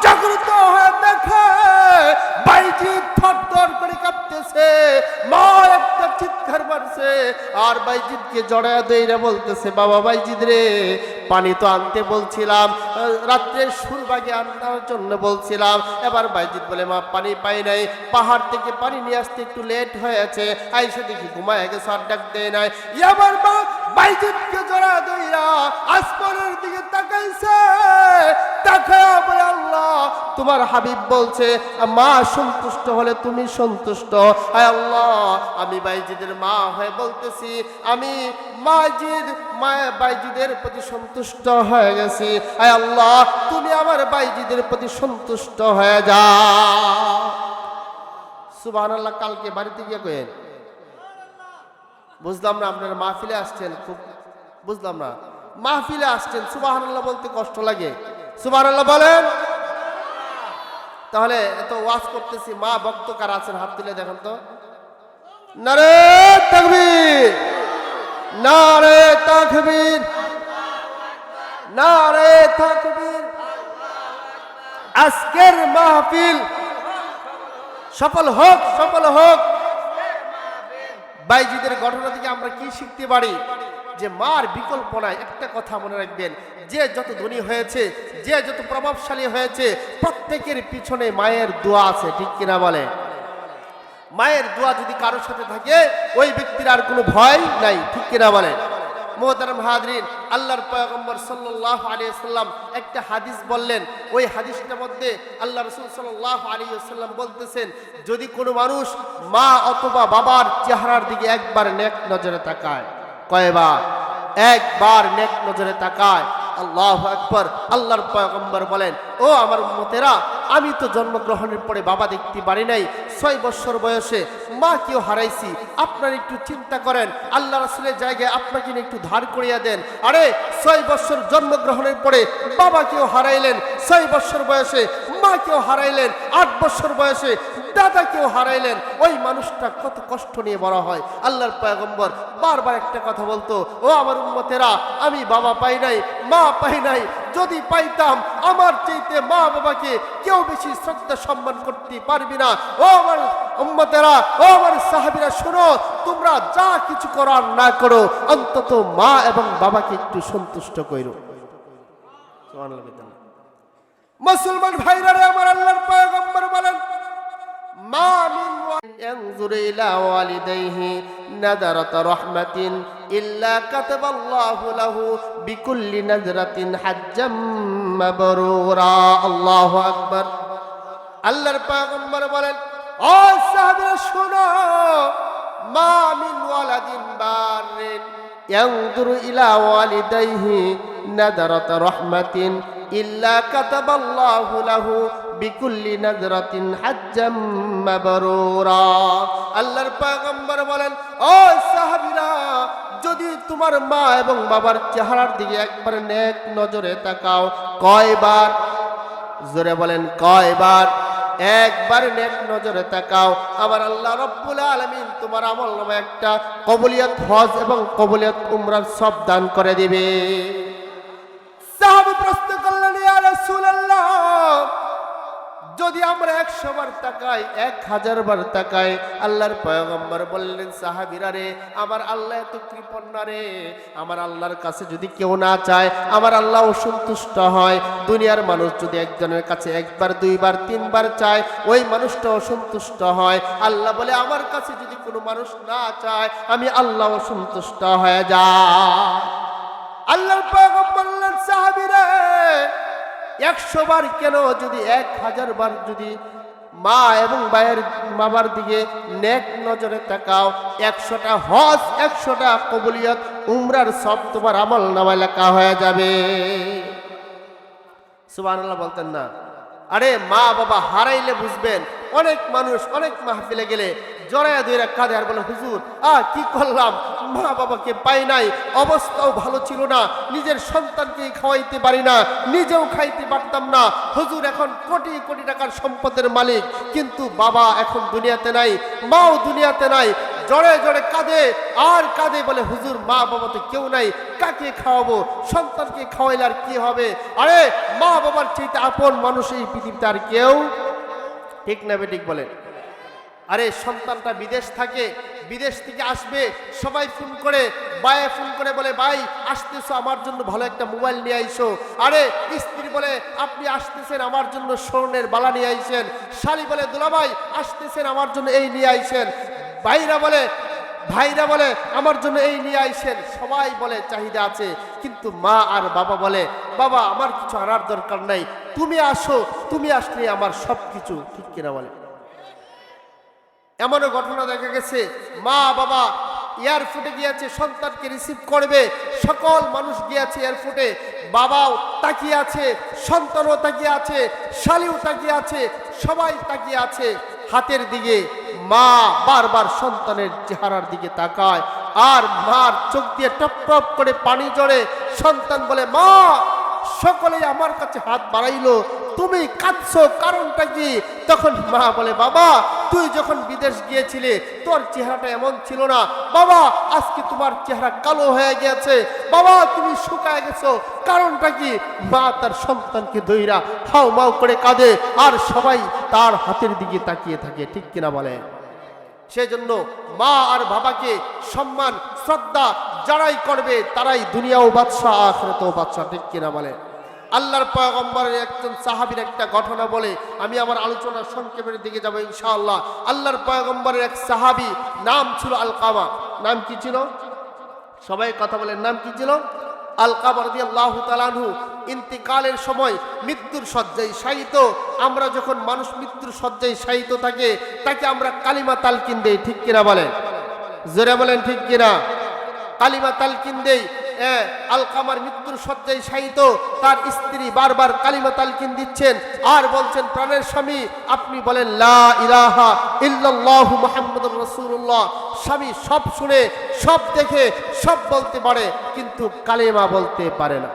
জাগ্রত হয়ে দেখে বাইজিদ থরথর করে কাঁপতেছে, মা একটা চিৎকার মারছে আর বাইজিদকে জড়ায় দইরা বলতেছে বাবা বাইজিদ রে, পানি তো আনতে বলছিলাম, রাত্রের সুরবাগে আনার জন্য বলছিলাম। এবার বাইজিদ বলে মা পানি পাই নাই, পাহাড় থেকে পানি নিয়ে আসতে একটু লেট হয়েছে, আইসা দেখি ঘুমায় গেছে আর ডাক দেয় নাই। এবার মা বাইজিদকে জড়া দইরা আসমানের দিকে তাকাইছে, তাকায়া বলে আল্লাহ তোমার হাবিব বলছে মা সন্তুষ্ট হলে তুমি সন্তুষ্ট, আয় আল্লাহ আমি বাইজিদের মা হয়ে বলতেছি আমি বাইজিদের প্রতি সন্তুষ্ট হয়ে গেছি, আয় আল্লাহ তুমি আমার বাইজিদের প্রতি সন্তুষ্ট হয়ে যাও। সুবহানাল্লাহ। কালকে বাড়িতে গিয়ে কইেন, বুঝলাম না আপনারা মাহফিলে আসছেন, খুব বুঝলাম না মাহফিলে আসছেন, সুবহানাল্লাহ বলতে কষ্ট লাগে, সুবহানাল্লাহ বলেন। তাহলে এত ওয়াজ করতেছি, মা ভক্ত কারা আছেন হাত তুলে দেখেন তো। নারে তাকবীর, নারে তাকবীর, নারে তাকবীর। আজকের মাহফিল সফল হোক, সফল হোক। বাইজিদের ঘটনা থেকে আমরা কি শিখতে পারি? যে মার বিকল্প নাই। একটা কথা মনে রাখবেন, যে যত ধনী হয়েছে, যে যত প্রভাবশালী হয়েছে, প্রত্যেকের পিছনে মায়ের দোয়া আছে, ঠিক কিনা বলে? মায়ের দোয়া যদি কারোর সাথে থাকে ওই ব্যক্তির আর কোনো ভয় নাই, ঠিক কিনা বলে? মুহতারাম হাজরিন, আল্লাহর পয়গম্বর সাল্লাল্লাহু আলাইহি ওয়াসাল্লাম একটা হাদিস বললেন, ওই হাদিসটার মধ্যে আল্লাহ রাসূল সাল্লাল্লাহু আলাইহি ওয়াসাল্লাম বলতেছেন, যদি কোনো মানুষ মা অথবা বাবার চেহারার দিকে একবার নেক নজরে তাকায়, কয়বার? একবার নেক নজরে তাকায়, আল্লাহু আকবার। আল্লাহর পয়গম্বর বলেন, ও আমার উম্মতেরা, আমি তো জন্মগ্রহণের পরে বাবা দেখতে পারি নাই, 6 বছর বয়সে মাকেও হারাইছি। আপনারা একটু চিন্তা করেন, আল্লাহ রাসূলের জায়গায় আপনাকে একটু ধার করিয়া দেন। আরে 6 বছর জন্মগ্রহণের পরে বাবাকেও হারাইলেন, 6 বছর বয়সে মাকেও হারাইলেন, 8 বছর বয়সে দাদাকেও হারাইলেন। ওই মানুষটা কত কষ্ট নিয়ে বড় হয়। আল্লাহর পয়গম্বর বারবার একটা কথা বলতো, ও আমার উম্মতেরা, আমি বাবা পাই নাই, মা পাই নাই, যদি পাইতাম আমার চাইতে মা বাবাকে কেউ বেশি শ্রদ্ধা সম্মান করতে পারবি না। ও আমার উম্মতেরা, ও আমার সাহাবীরা, শোনো, তোমরা যা কিছু করার না করো, অন্তত মা এবং বাবাকে একটু সন্তুষ্ট করো। সুবহানাল্লাহ। মুসলমান ভাইরা রে আমার, আল্লাহর পয়গম্বর বলেন, মা মিন ইয়ানজুরু ইলা ওয়ালিদাইহি নাদারাত রাহমাতিন ইল্লা কাতাবাল্লাহু লাহু বিকুল্লি নাজরাতিন হাজ্জাম মাবরুরা। আল্লাহু আকবার। আল্লাহর পয়গম্বর বলেন, ও সাহাবীরা শোনো, মা মিন ওয়ালাদিন বারিন ইয়ানজুরু ইলা ওয়ালিদাইহি নাদারাত রাহমাতিন ইল্লা কাতাবাল্লাহু লাহু বিকুল্লি নাজরাতিন হাজ্জাম মাবরুরা। আল্লাহর পয়গম্বর বলেন, ও সাহাবীরা, যদি তোমার মা এবং বাবার চেহারার দিকে একবার নেক নজরে তাকাও, কয়বার? জোরে বলেন, কয়বার? একবার নেক নজরে তাকাও, আমার আল্লাহ রাব্বুল আলামিন তোমার আমলনামায় একটা কবুলিয়ত হজ এবং কবুলিয়ত উমরার সব দান করে দিবে। সাহাবী প্রশ্ন করলেন, ইয়া রাসূলুল্লাহ, 100 বার তাকায়, 1000 বার তাকায়। আল্লাহর পয়গম্বর বললেন, সাহাবীরা রে, আমার আল্লাহ এত কৃপণ না রে, আমার আল্লাহর কাছে যদি কেউ না চায় আমার আল্লাহ অসন্তুষ্ট হয়। দুনিয়ার মানুষ যদি একজনের কাছে 1 বার 2 বার 3 বার চায় ওই মানুষটা অসন্তুষ্ট হয়। আল্লাহ বলে আমার কাছে যদি কোনো মানুষ না চায় আমি আল্লাহ অসন্তুষ্ট হয়ে যাই। আল্লাহর পয়গম্বর বললেন, সাহাবীরা 100 বার কেন, যদি 1000 বার যদি মা এবং বাবার দিকে নেক নজরে তাকাও, 100টা হজ 100টা কবুলিয়ত উমরার সব তোমার আমল নামায় লেখা হয়ে যাবে। সুবহানাল্লাহ বলতেন না? আরে মা বাবা হারাইলে বুঝবেন। অনেক মানুষ অনেক মাহফিলে গেলে জড়ায়া ধইরা কাঁদে আর বলে, হুজুর কি করলাম, মা বাবাকে পাই নাই, অবস্থাও ভালো ছিল না, নিজের সন্তানকে খাওয়াইতে পারি না, নিজেও খাইতে পারতাম না। হুজুর এখন কোটি কোটি টাকার সম্পদের মালিক, কিন্তু বাবা এখন দুনিয়াতে নাই, মাও দুনিয়াতে নাই। জড়ে জড়ে কাঁদে আর কাঁদে, বলে হুজুর মা বাবা তো কেউ নাই, কাকে খাওয়াবো, সন্তানকে খাওয়াইলে আর কি হবে? আরে মা বাবার চাইতে আপন মানুষ এই পৃথিবীতে আর কেউ, ঠিক না বেঠিক বলেন? আরে সন্তানটা বিদেশ থাকে, বিদেশ থেকে আসবে, সবাই ফোন করে, বায়ে ফোন করে বলে, ভাই আসতেছো আমার জন্য ভালো একটা মোবাইল নিয়ে আইসো। আরে স্ত্রী বলে, আপনি আসতেছেন আমার জন্য স্বর্ণের বালা নিয়ে আইসেন। শালি বলে, দুলাভাই আসতেছেন আমার জন্য এই নিয়ে আইসেন। ভাইরা বলে আমার জন্য এই নিয়ে আইসেন। সবাই বলে চাহিদা আছে, কিন্তু মা আর বাবা বলে, বাবা আমার কিছু আনার দরকার নাই, তুমি আসো, তুমি আসলে আমার সব কিছু। ঠিক কিনা বলে? এমনও ঘটনা দেখা গেছে, মা বাবা এয়ারপোর্টে গিয়েছে সন্তানকে রিসিভ করবে, সকল মানুষ গিয়েছে এয়ারপোর্টে, বাবাও তাকিয়ে আছে, সন্তানও তাকিয়ে আছে, শালিও তাকিয়ে আছে, সবাই তাকিয়ে আছে হাতের দিকে। মা বারবার সন্তানের চেহারার দিকে তাকায় আর মার চোখ দিয়ে টপ টপ করে পানি ঝরে। সন্তান বলে, মা সকলেই আমার কাছে হাত বাড়াইলো, তুমি কাঁদছো, কারণটা কি? তখন মা বলে, বাবা তুই যখন বিদেশ গিয়েছিলে তোর চেহারাটা এমন ছিল না, বাবা আজকে তোমার চেহারা কালো হয়ে গেছে, বাবা তুমি শুকায় গেছো, কারণটা কি? মা তার সন্তানকে ধইরা হাউ মাউ করে কাঁদে আর সবাই তার হাতের দিকে তাকিয়ে থাকে। ঠিক কিনা বলে? সেজন্য মা আর বাবাকে সম্মান শ্রদ্ধা যারাই করবে তারাই দুনিয়াও বাদশা আখিরাতেও বাদশা। ঠিক কিনা বলে? আল্লাহর পয়গম্বরের একজন সাহাবীর একটা ঘটনা বলে আমি আমার আলোচনা সংক্ষেপের দিকে যাব ইনশাআল্লাহ। আল্লাহর পয়গম্বরের এক সাহাবী, নাম ছিল আলকামা। নাম কি ছিল? সবাই কথা বলেন, নাম কি ছিল? আলকামা রাদিয়াল্লাহু তাআলা আনহু ইন্তিকালের সময় মৃত্যুর শয্যায় শায়িত। আমরা যখন মানুষ মৃত্যুর শয্যায় শায়িত থাকে তাকে আমরা কালিমা তালকিন দেই। ঠিক কিনা বলেন? জোরে বলেন ঠিক কিনা? কালিমা তালকিন দেই। আলকামার মৃত্যুর শয্যায় শায়িত, তার স্ত্রী বারবার কালিমা তালকিন দিচ্ছেন আর বলছেন, প্রাণের স্বামী আপনি বলেন লা ইলাহা ইল্লাল্লাহু মুহাম্মাদুর রাসূলুল্লাহ। স্বামী সব শুনে, সব দেখে, সব বলতে পারে, কিন্তু কালিমা বলতে পারে না।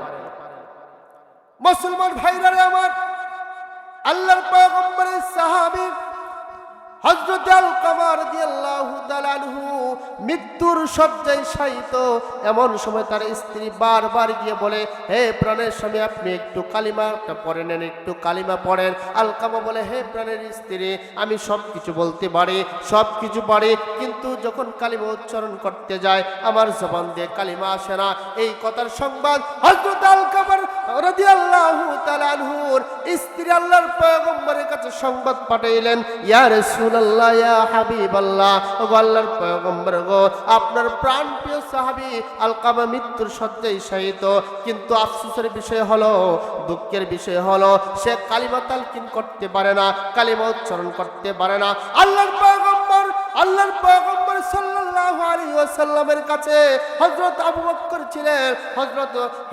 মুসলমান ভাইরা আমার, আল্লাহর পয়গম্বরের সাহাবী হযরত আলকামা রাদিয়াল্লাহু তাআলা আনহু মৃত্যুর শয্যায় শায়িত। এমন সময় তার স্ত্রী বারবার গিয়ে বলে, হে প্রাণের স্বামী আপনি একটু কালিমাটা পড়ে নেন, একটু কালিমা পড়েন। আলকামা বলে, হে প্রাণের স্ত্রী আমি সব কিছু বলতে পারি, সব কিছু পারি, কিন্তু যখন কালিমা উচ্চারণ করতে যায় আমার জবান দিয়ে কালিমা আসে না। এই কথার সংবাদ হযরত আলকামা রাদিয়াল্লাহু তাআলা আনহুর স্ত্রী আল্লাহর পয়গম্বরের কাছে সংবাদ পাঠাইলেন, ইয়া রাসূলুল্লাহ, ইয়া হাবিবাল্লাহ, ও আল্লাহর পয়গম্বর গো, আপনার প্রাণপ্রিয় সাহাবী আলকামা মৃত্যুর শয্যায় শায়িত, কিন্তু আফসোসের বিষয় হলো, দুঃখের বিষয় হলো সে কালিমা তালকিন করতে পারে না, কালিমা উচ্চারণ করতে পারে না। আল্লাহর পয়গম্বর সাল্লাল্লাহু আলাইহি ওয়াসাল্লামের কাছে হযরত আবু বকর ছিলেন,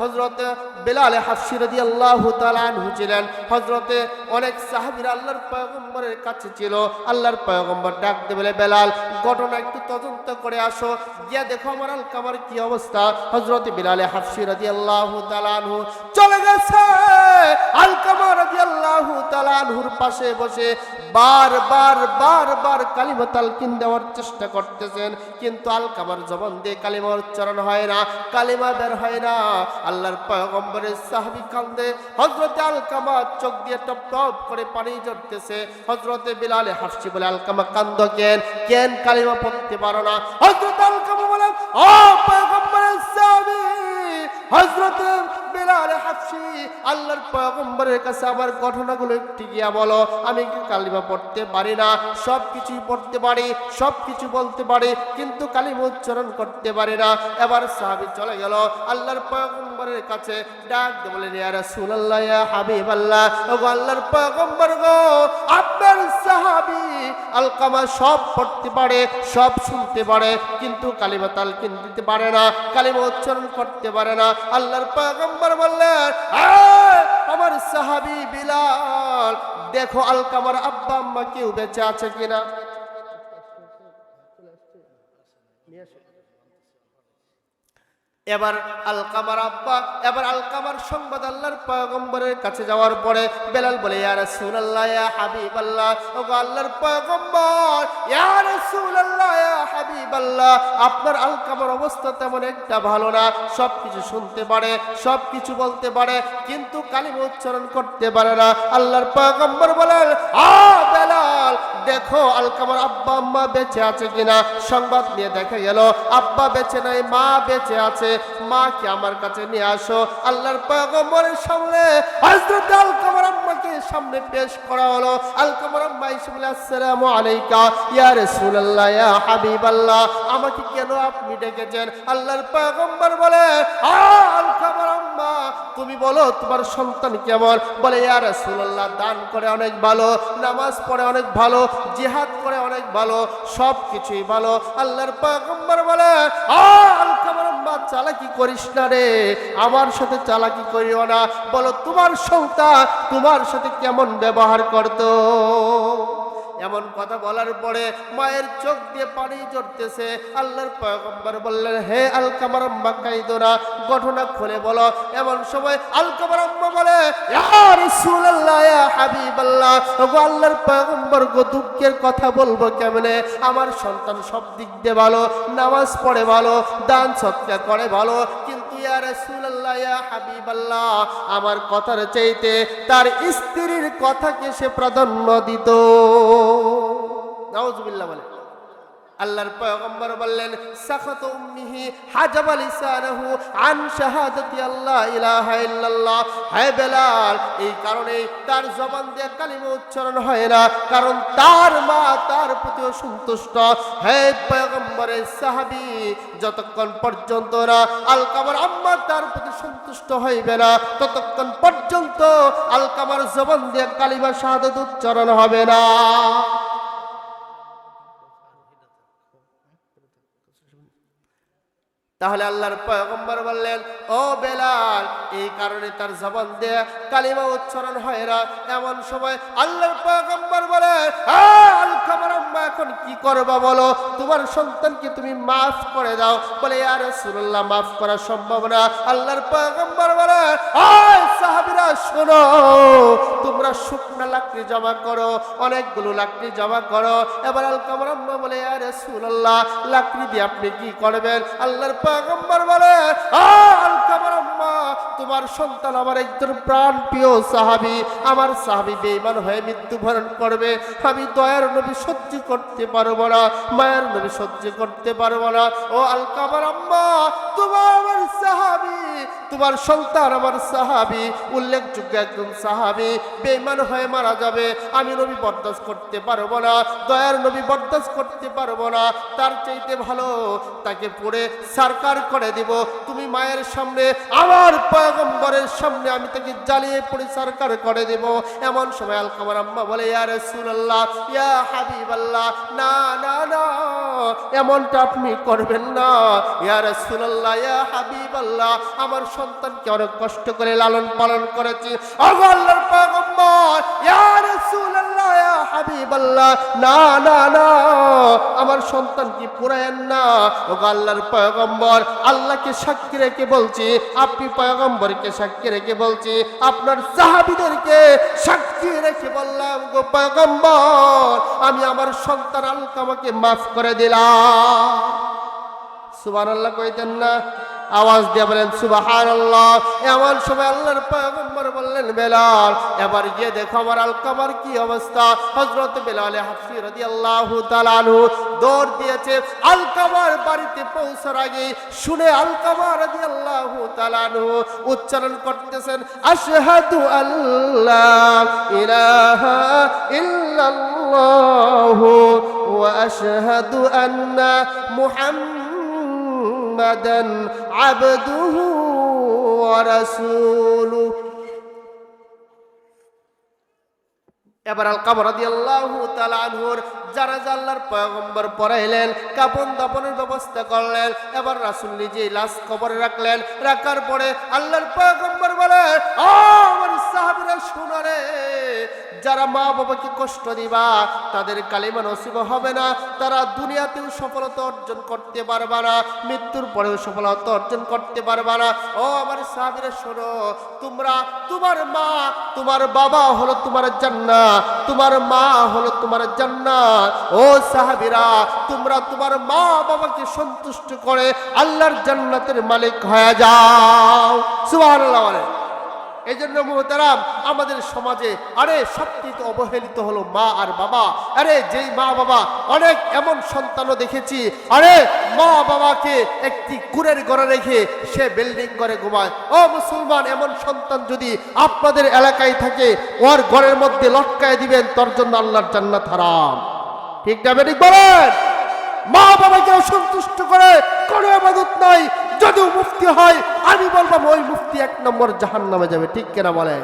হযরত বেলাল হাফসি রাদিয়াল্লাহু তাআলা আনহু ছিলেন, হযরতে অনেক সাহাবীরা আল্লাহর পয়গম্বরের কাছে ছিল। আল্লাহর পয়গম্বর ডাক দিয়ে বলে, বেলাল ঘটনা একটু তদন্ত করে আসো, গিয়া দেখো আমার আলকামার কি অবস্থা। হযরত বেলাল হাফসি রাদিয়াল্লাহু তাআলা আনহু চলে গেছে আলকামা রাদিয়াল্লাহু তাআলা আনহুর পাশে বসে বারবার কালিমা তালকিন দেওয়ার চেষ্টা করতেছেন, কিন্তু আলকামার জবান দিয়ে কালিমা উচ্চারণ হয় না, কালিমা বের হয় না। আল্লাহর পয়গম্বরের সাহাবী কান্দে, হযরতে আলকামা চোখ দিয়ে টপ টপ করে পানি ঝরতেছে। হযরতে বিলাল হাফসি বলে, আলকামা কান্দো কেন কালিমা পড়তে পারো না? হযরতে আলকামা বলে, ও পয়গম্বরের সাহাবী হযরতে বিলাল হাফসি, আল্লাহর পয়গম্বরের কাছে আমার ঘটনাগুলো একটু গিয়া বলো। আমি কালিমা পড়তে পারি না, সব কিছুই পড়তে পারি, সব কিছু বলতে পারি, কিন্তু কালিমা উচ্চারণ করতে পারি না। এবার সাহাবী চলে গেল আল্লাহর পয়গম্বরের কাছে, ডাক দিয়ে বলেন, ইয়া রাসূলুল্লাহ, ইয়া হাবিবাল্লাহ, ওগো আল্লাহর পয়গম্বর গো, আপনার সাহাবী আলকামা সব পড়তে পারে, সব শুনতে পারে, কিন্তু কালিমা তালকিন দিতে পারে না, কালিমা উচ্চারণ করতে পারে না। আল্লাহর পয়গম্বর বললেন, আমার সাহাবী বিলাল, দেখো আলকামার আব্বা আম্মা কেউ বেঁচে আছে কিনা। এবার আলকামার সংবাদ আল্লাহর পয়গম্বরের কাছে যাওয়ার পরে বেলাল বলে, ইয়া রাসূলুল্লাহ, ইয়া হাবিবাল্লাহ, ওগো আল্লাহর পয়গম্বর, ইয়া রাসূলুল্লাহ, ইয়া হাবিবাল্লাহ, আপনার আলকামার অবস্থা তেমন একটা ভালো না, সবকিছু শুনতে পারে, সবকিছু বলতে পারে, কিন্তু কালিমা উচ্চারণ করতে পারে না। আল্লাহর পয়গম্বর বলেন, বেলাল, দেখো আলকামার আব্বা আম্মা বেঁচে আছে কিনা। সংবাদ নিয়ে দেখা গেল আব্বা বেঁচে নাই, মা বেঁচে আছে। মাকে আমার কাছে নিয়ে আসো। আল্লাহর পয়গম্বরের সামনে হযরত আলকামার আম্মাকে সামনে পেশ করা হলো। আলকামার আম্মা এসে বলে, আসসালামু আলাইকা ইয়া রাসূলুল্লাহ, ইয়া হাবিবাল্লাহ, আমাকে কেন আপনি ডেকেছেন? আল্লাহর পয়গম্বর বলে, আলকামার আম্মা, তুমি বলো তোমার সন্তান কেমন? বলে, ইয়া রাসূলুল্লাহ, দান করে অনেক ভালো, নামাজ পড়ে অনেক ভালো, জিহাদ করে অনেক ভালো, সব কিছুই ভালো। আল্লাহর পয়গম্বর বলে, আলকামার আম্মা, চালাকি করিস না রে, আমার সাথে চালাকি করিও না। বলো তোমার সন্তান তোমার সাথে কেমন ব্যবহার করতো। এমন কথা বলার পরে মায়ের চোখ দিয়ে পানি ঝরতেছে। আল্লাহর পয়গম্বর বললেন, হে আলকামার আম্মা, কাইদো না, ঘটনা খুলে বলো। এমন সময় আলকামার আম্মা বলে, ইয়া রাসূলুল্লাহ, ইয়া হাবিবাল্লাহ, ওগো আল্লাহর পয়গম্বর গো, দুঃখের কথা বলবো কেমনে? আমার সন্তান সব দিক দিয়ে ভালো, নামাজ পড়ে ভালো, দান সদকা করে ভালো, কিন্তু ইয়া রাসূলুল্লাহ, ইয়া হাবিবাল্লাহ, আমার কথার চাইতে তার স্ত্রীর কথাকে সে প্রাধান্য দিত। নাউজুবিল্লাহ বলে। আল্লাহর পয়গম্বর বললেন, সাখাত উম্মিহি হাজাবা লিসানাহু আন শাহাদাতি আল্লাহ ইলাহা ইল্লাল্লাহ। হে বেলাল, এই কারণে তার জবান দিয়ে কালিমা উচ্চারণ হয় না, কারণ তার মা তার প্রতি অসন্তুষ্ট। হে পয়গম্বরের সাহাবী, যতক্ষণ পর্যন্ত না আলকামার আম্মা তার প্রতি সন্তুষ্ট হইবে না, ততক্ষণ পর্যন্ত আলকামার জবান দিয়ে কালিমা শাহাদাত উচ্চারণ হবে না। তাহলে আল্লাহর পয়গম্বর বললেন, ও বেলাল, এই কারণে তার জবান দিয়ে কালিমা উচ্চারণ হয় না। এমন সময় আল্লাহর পয়গম্বর বলে, আলকামার আম্মা, এখন কি করবা বলো? তোমার সন্তানকে তুমি মাফ করে দাও। বলে, ইয়া রাসূলুল্লাহ, মাফ করা সম্ভব না। আল্লাহর পয়গম্বর বলে, সাহাবীরা শোনো, তোমরা শুকনা লাকড়ি জমা করো, অনেকগুলো লাকড়ি জমা করো। এবার আলকামার আম্মা বলে, ইয়া রাসূলুল্লাহ, লাকড়ি দিয়ে আপনি কি করবেন? আল্লাহর পয়গম্বর বলে, আলকামার আম্মা, তোমার সন্তান আমার একজন প্রাণ প্রিয় সাহাবী, আমার সাহাবী বেঈমান হয়ে মৃত্যুবরণ করবে, আমি দয়ার নবী সহ্য করতে পারবো না, মায়ের নবী সহ্য করতে পারবো না। ও আলকামার আম্মা, তোমার আমার সাহাবী, তোমার সন্তান আমার সাহাবী, উল্লেখযোগ্য একজন সাহাবী বেঈমান হয়ে মারা যাবে, আমি নবী বরদাস্ত করতে পারবো না, দয়ার নবী বরদাস্ত করতে পারবো না। তার চাইতে ভালো তাকে পুড়ে সরকার করে দিব। তুমি মায়ের সামনে, আমার পয়গম্বরের সামনে আমি তাকে জ্বালিয়ে পুড়ে সরকার করে দেব। এমন সময় আলকামার আম্মা বলে, ইয়া রাসূলুল্লাহ, ইয়া হাবিবাল্লাহ, না না না, এমনটা আপনি করবেন না। ইয়া রাসূলুল্লাহ, ইয়া হাবিবাল্লাহ, আমার সন্তানকে অনেক কষ্ট করে লালন পালন করেছি। ওগো আল্লাহর পয়গম্বর, ইয়া রাসূলুল্লাহ, ইয়া হাবিবাল্লাহ, না না না, আমার সন্তানকে পুরায়েন না। ওগো আল্লাহর পয়গম্বর, আল্লাহকে সাক্ষী রেখে বলছি, আপনি পয়গম্বর পয়গম্বরকে সাক্ষী রেখে বলছি, আপনার সাহাবীদেরকে সাক্ষী রেখে বললাম, গো পয়গম্বর, আমি আমার সন্তান আলকামাকে মাফ করে দিলাম। সুবহানাল্লাহ কইতেন না? আওয়াজ দিয়ে বলেন সুবহানাল্লাহ। এমন সময় আল্লাহর পয়গম্বর বললেন, বেলাল, এবার গিয়ে দেখো আমার আলকামার কি অবস্থা। হযরত বেলাল হাফসি রাদিয়াল্লাহু তাআলা আনহু দৌড় দিয়েছে আলকামার বাড়িতে পৌঁছার আগে। শুনে আলকামা রাদিয়াল্লাহু তাআলা আনহু উচ্চারণ করতেছেন, আশহাদু আল্লা ইলাহা ইল্লাল্লাহু ওয়া আশহাদু আন্না মুহাম্মাদান আবদুহু ওয়া রাসূলুহু। এবার আলকামা রাদিয়াল্লাহু তাআলা আনহুর জানাজা আল্লাহর পয়গম্বর পড়াইলেন, কাফন দাফনের ব্যবস্থা করলেন। এবার রাসূল নিজেই লাশ কবরে রাখলেন। রাখার পরে আল্লাহর পয়গম্বর বলেন, ও আমার সাহাবীরা শোনো রে, যারা মা বাবাকে কষ্ট দিবা তাদের কালিমা নসিব হবে না, তারা দুনিয়াতেও সফলতা অর্জন করতে পারবে না, মৃত্যুর পরেও সফলতা অর্জন করতে পারবে না। ও আমার সাহাবীরা শোনো, তোমরা, তোমার মা, তোমার বাবা হলো তোমার জান্নাত, তোমার মা হলো তোমার জান্নাত। ও সাহাবীরা, তোমরা তোমার মা বাবাকে সন্তুষ্ট করে আল্লাহর জান্নাতের মালিক হয়ে যাও। সুবহানাল্লাহ। এই জন্য মুহতারাম, আমাদের সমাজে আরে সবচেয়ে অবহেলিত হলো মা আর বাবা। আরে যেই মা বাবা, অনেক এমন সন্তানও দেখেছি, আরে মা বাবাকে একটি কুড়ের ঘরে রেখে সে বিল্ডিং করে ঘুমায়। ও মুসলমান, এমন সন্তান যদি আপনাদের এলাকায় থাকে, ওর ঘরের মধ্যে লটকায় দিবেন, তোর জন্য আল্লাহর জান্নাত হারাম। ঠিক না বেঠিক বলেন? মা বাবাকে অসন্তুষ্ট করে কোনো ইবাদত নাই। যদিও মুফতি হয়, আমি বলবো ওই মুফতি 1 নম্বর জাহান্নামে যাবে। ঠিক কিনা বলেন?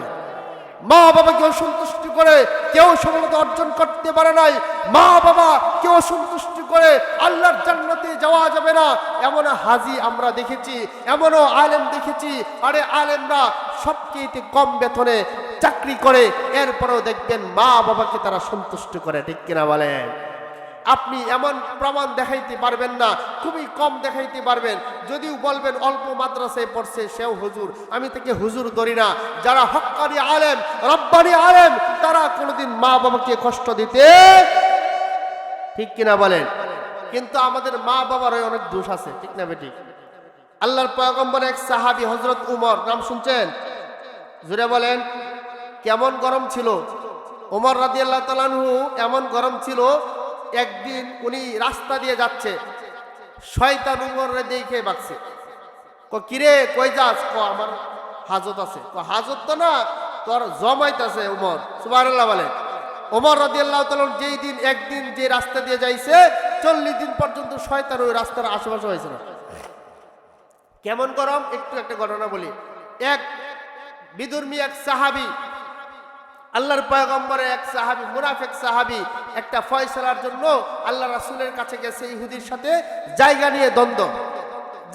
মা বাবাকে অসন্তুষ্ট করে কেউ সফলতা অর্জন করতে পারে নাই। মা বাবা কেউ অসন্তুষ্ট করে আল্লাহর জান্নাতে যাওয়া যাবে না। এমন হাজি আমরা দেখেছি, এমনও আলেম দেখেছি, আরে আলেমরা সবচেয়ে কম বেতনে চাকরি করে, এরপরেও দেখবেন মা বাবাকে তারা সন্তুষ্ট করে। ঠিক কিনা বলেন? আপনি এমন প্রমাণ দেখাইতে পারবেন না, খুবই কম দেখাইতে পারবেন। যদিও বলবেন অল্প মাদ্রাসায় পড়ছে সেও হুজুর, আমি তাকে হুজুর ধরি না। যারা হক্কানি আলেম, রব্বানি আলেম, তারা কোনোদিন মা বাবাকে কষ্ট দিতে, ঠিক কিনা বলেন? কিন্তু আমাদের মা বাবার অনেক দোষ আছে। ঠিক না বেটি? আল্লাহর পয়গম্বর এক সাহাবী হযরত উমর, নাম শুনছেন? জুড়ে বলেন। কেমন গরম ছিল ওমর রাদিয়াল্লাহু তাআলা আনহু, এমন গরম ছিল, একদিন উনি রাস্তা দিয়ে যাচ্ছে, শয়তান উমরে দেখে বাকছে। কিরে কই যাস? আমার হাজত আছে। হাজত তো না, তোর জমাইত আছে উমর। সুবহানাল্লাহ বলে। ওমর রাদিয়াল্লাহু তাআলা যেই দিন একদিন যে রাস্তা দিয়ে যাইছে, 40 দিন পর্যন্ত শয়তান ওই রাস্তার আশেপাশে হয়েছে না। কেমন গরম? একটু একটা ঘটনা বলি। এক বিধর্মী এক সাহাবী, আল্লাহর পয়গম্বরের এক সাহাবী, মুনাফিক সাহাবী, একটা ফয়সালার জন্য আল্লাহ রাসূলের কাছে গেছে ইহুদির সাথে। জায়গা নিয়ে দ্বন্দ্ব,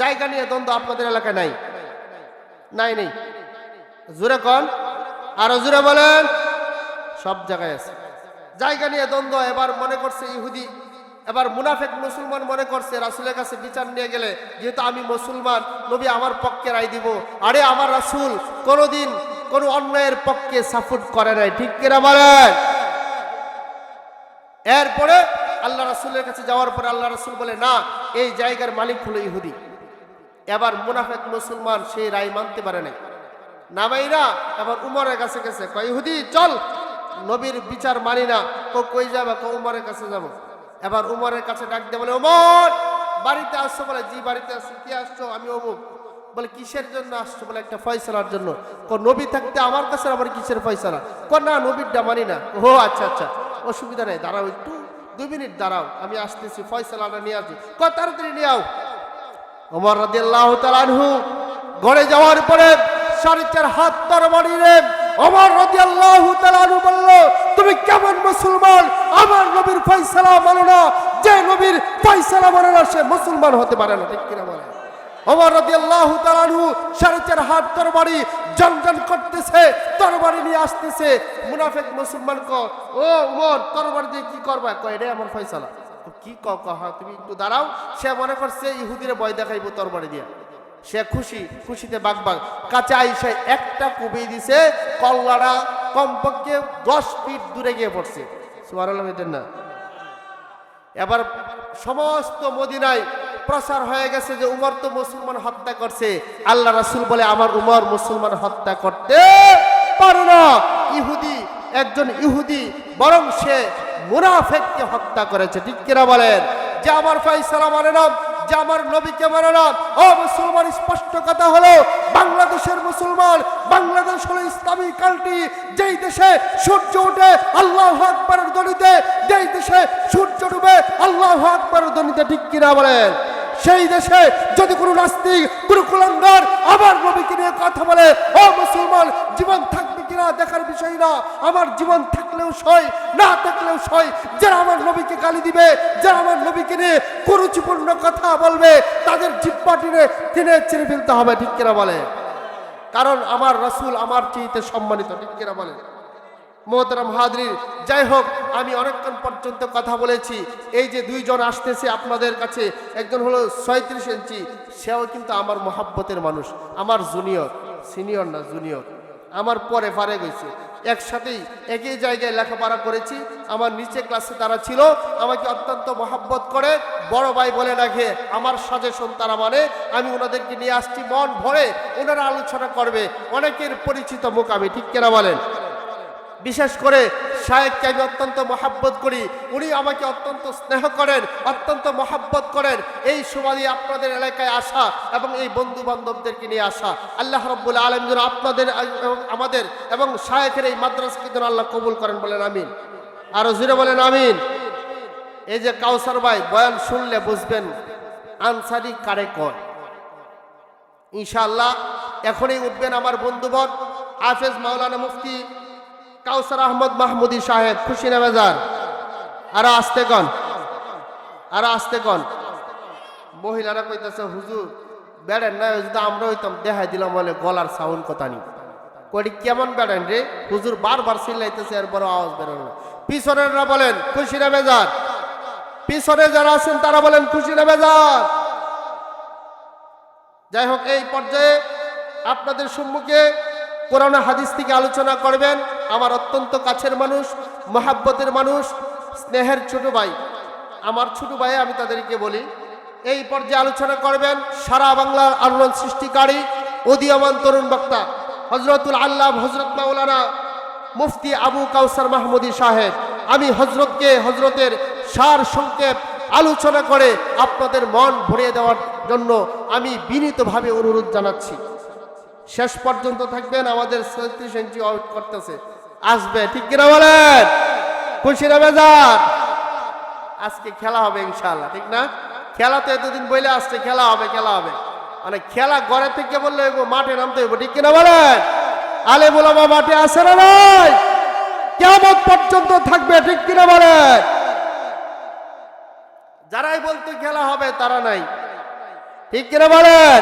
জায়গা নিয়ে দ্বন্দ্ব আপনাদের এলাকায় নাই? নাই নেই? জোরে কোন, আরো জোরে বলেন। সব জায়গায় আছে জায়গা নিয়ে দ্বন্দ্ব। এবার মনে করছে ইহুদি, এবার মুনাফিক মুসলমান মনে করছে রাসূলের কাছে বিচার নিয়ে গেলে, যেহেতু আমি মুসলমান, নবী আমার পক্ষে রায় দিব। আরে আমার রাসূল কোনোদিন কোন অন্যায়ের পক্ষে সাপোর্ট করে নাই। ঠিক কিনা বলেন? এরপরে আল্লাহ রাসূলের কাছে যাওয়ার পরে আল্লাহ রাসূল বলে, না, এই জায়গার মালিক হলো ইহুদি। এবার মুনাফিক মুসলমান সেই রায় মানতে পারে নাই, না ভাইরা। এবার উমরের কাছে গেছে, কয় ইহুদি চল, নবীর বিচার মানি না। কই যাবে? উমরের কাছে যাব। এবার উমরের কাছে ডাক দিয়ে বলে, উমর বাড়িতে আসছো? বলে জি বাড়িতে আসছি। কি আসছো? আমি অমুক। বলে কিসের জন্য আসছো? বলে একটা ফয়সালার জন্য। নবী থাকতে আমার কাছে আবার কিসের ফয়সালা? না, নবীরটা মানি না। ও আচ্ছা আচ্ছা, অসুবিধা নেই, দাঁড়াও একটু 2 মিনিট দাঁড়াও, আমি আসতেছি, ফয়সালাটা নিয়ে আসি। তাড়াতাড়ি নিয়ে আও। ওমর রাদিয়াল্লাহু তাআলা আনহু ঘরে যাওয়ার পরে 4.5 হাত তরবারি রে ওমর রাদিয়াল্লাহু তাআলা আনহু বলল, তুমি কেমন মুসলমান? আমার নবীর ফয়সালা মানো না। যে নবীর ফয়সালা মানে না সে মুসলমান হতে পারে না। ঠিক কিনা বলে? ওমর রাদিয়াল্লাহু তাআলা আনহু 4.5 হাত তরবারি জনজন করতেছে, তরবারি নিয়ে আসতেছে। মুনাফিক মুসলমান কয়, ও ওমর তরবারি দিয়ে কি করবা? কয় এটা আমার ফয়সালা। কি কও? তুমি একটু দাঁড়াও। সে মনে করছে ইহুদিরে ভয় দেখাইবো তরবারি দিয়া। সে খুশিতে বাগবাগ কাছে আইসে একটা কুবি দিছে, কল্লাটা কমপক্ষে 10 ফিট দূরে গিয়ে পড়ছে। সুবহানাল্লাহ না? এবার সমস্ত মদিনায় প্রচার হয়ে গেছে যে উমর তো মুসলমান হত্যা করছে। আল্লাহ রাসূল বলে আমার উমর মুসলমান হত্যা করতে পারে না। একজন ইহুদি বরং সে মুনাফিককে হত্যা করেছে। ঠিক কিনা বলেন? যে আমার ফায়সালা মানে না, যে আমার নবীকে মানে না। ও মুসলমান, স্পষ্ট কথা হলো বাংলাদেশের মুসলমান, বাংলাদেশ হলো ইসলামী কান্ট্রি। যেই দেশে সূর্য ওঠে আল্লাহু আকবারের ধ্বনিতে, যেই দেশে সূর্য ডুবে আল্লাহু আকবারের ধ্বনিতে। ঠিক কিনা বলেন? সেই দেশে যদি কোনো নাস্তিক, কোনো কুলাঙ্গার আমার নবীকে নিয়ে কথা বলে, ও মুসলমান, জীবন থাকবে কিনা দেখার বিষয় না। আমার জীবন থাকলেও সই, না থাকলেও সই। যারা আমার নবীকে গালি দিবে, যারা আমার নবীকে নিয়ে কুরুচিপূর্ণ কথা বলবে, তাদের জিহ্বা টেনে ছিঁড়ে ফেলতে হবে। ঠিক কিনা বলে? কারণ আমার রাসূল আমার চেয়ে সম্মানিত। ঠিক কিনা বলে? মোহতারাম হাজরিন, যাই হোক, আমি অনেকক্ষণ পর্যন্ত কথা বলেছি। এই যে দুইজন আসতেছে আপনাদের কাছে, একজন হলো 36 ইঞ্চি, সেও কিন্তু আমার মহাব্বতের মানুষ, আমার জুনিয়র, সিনিয়র না জুনিয়র, আমার পরে ফারেক হয়েছে। একসাথেই একই জায়গায় লেখাপড়া করেছি। আমার নিচে ক্লাসে তারা ছিল, আমাকে অত্যন্ত মহাব্বত করে, বড় ভাই বলে রাখে। আমার সাজেশন তারা মানে, আমি ওনাদেরকে নিয়ে আসছি মন ভরে, ওনারা আলোচনা করবে। অনেকের পরিচিত মুখ আমি। ঠিক কিনা বলেন? বিশেষ করে শায়েখকে আমি অত্যন্ত মহাব্বত করি, উনি আমাকে অত্যন্ত স্নেহ করেন, অত্যন্ত মহাব্বত করেন। এই সুবাদে আপনাদের এলাকায় আসা এবং এই বন্ধু বান্ধবদেরকে নিয়ে আসা, আল্লাহ রাব্বুল আলামিন যেন আপনাদের আমাদের এবং শায়েখের এই মাদ্রাসাকে যেন আল্লাহ কবুল করেন। বলেন আমিন। আরো জোরে বলেন আমিন। এই যে কাউসার ভাই বয়ান শুনলে বুঝবেন আনসারি কারে কয়। ইনশাআল্লাহ এখনই উঠবেন আমার বন্ধুবর হাফেজ মাওলানা মুফতি কাউসার আহমদ মাহমুদি সাহেব, খুশি না বেজার? আর আসতে কন। মহিলারা কইতেছে হুজুর বেড়েন না, যদি আমরা হইতাম দেখাই দিলাম বলে গলার সাউন্ড কথা নি। কই কেমন বেড়েন রে হুজুর? বারবার চিল্লাইতেছে, এরপর আওয়াজ বেরোল না। পিছনেররা বলেন খুশি না বেজার? পিছনে যারা আছেন তারা বলেন খুশি না বেজার? যাই হোক, এই পর্যায়ে আপনাদের সম্মুখে কোরআন হাদিস থেকে আলোচনা করবেন আমার অত্যন্ত কাছের মানুষ, মহাব্বতের মানুষ, স্নেহের ছোট ভাই, আমার ছোট ভাই আমি তাদেরকে বলি। এই পর্যায়ে আলোচনা করবেন সারা বাংলার আলোড়ন সৃষ্টিকারী উদীয়মান তরুণ বক্তা হযরতুল আল্লাহ হযরত মাওলানা মুফতি আবু কাউসার মাহমুদি সাহেব। আমি হযরতের সার সংক্ষেপ আলোচনা করে আপনাদের মন ভরিয়ে দেওয়ার জন্য আমি বিনীতভাবে অনুরোধ জানাচ্ছি। শেষ পর্যন্ত থাকবেন। আমাদের 36 ইঞ্চি আউট করতেছে, আসবে। ঠিক কিনা বলেন? খুশি না বেজার? আজকে খেলা হবে ইনশাআল্লাহ। ঠিক না? খেলা তো এতদিন বইলে আসছে খেলা হবে মানে খেলা ঘরে থেকে বললে মাঠে নামতে হইব। ঠিক কিনা বলেন? আলেম ওলামা মাঠে আসে না নাই? কিয়ামত পর্যন্ত থাকবে। ঠিক কিনা বলেন? যারাই বলতো খেলা হবে তারা নাই। ঠিক কিনা বলেন?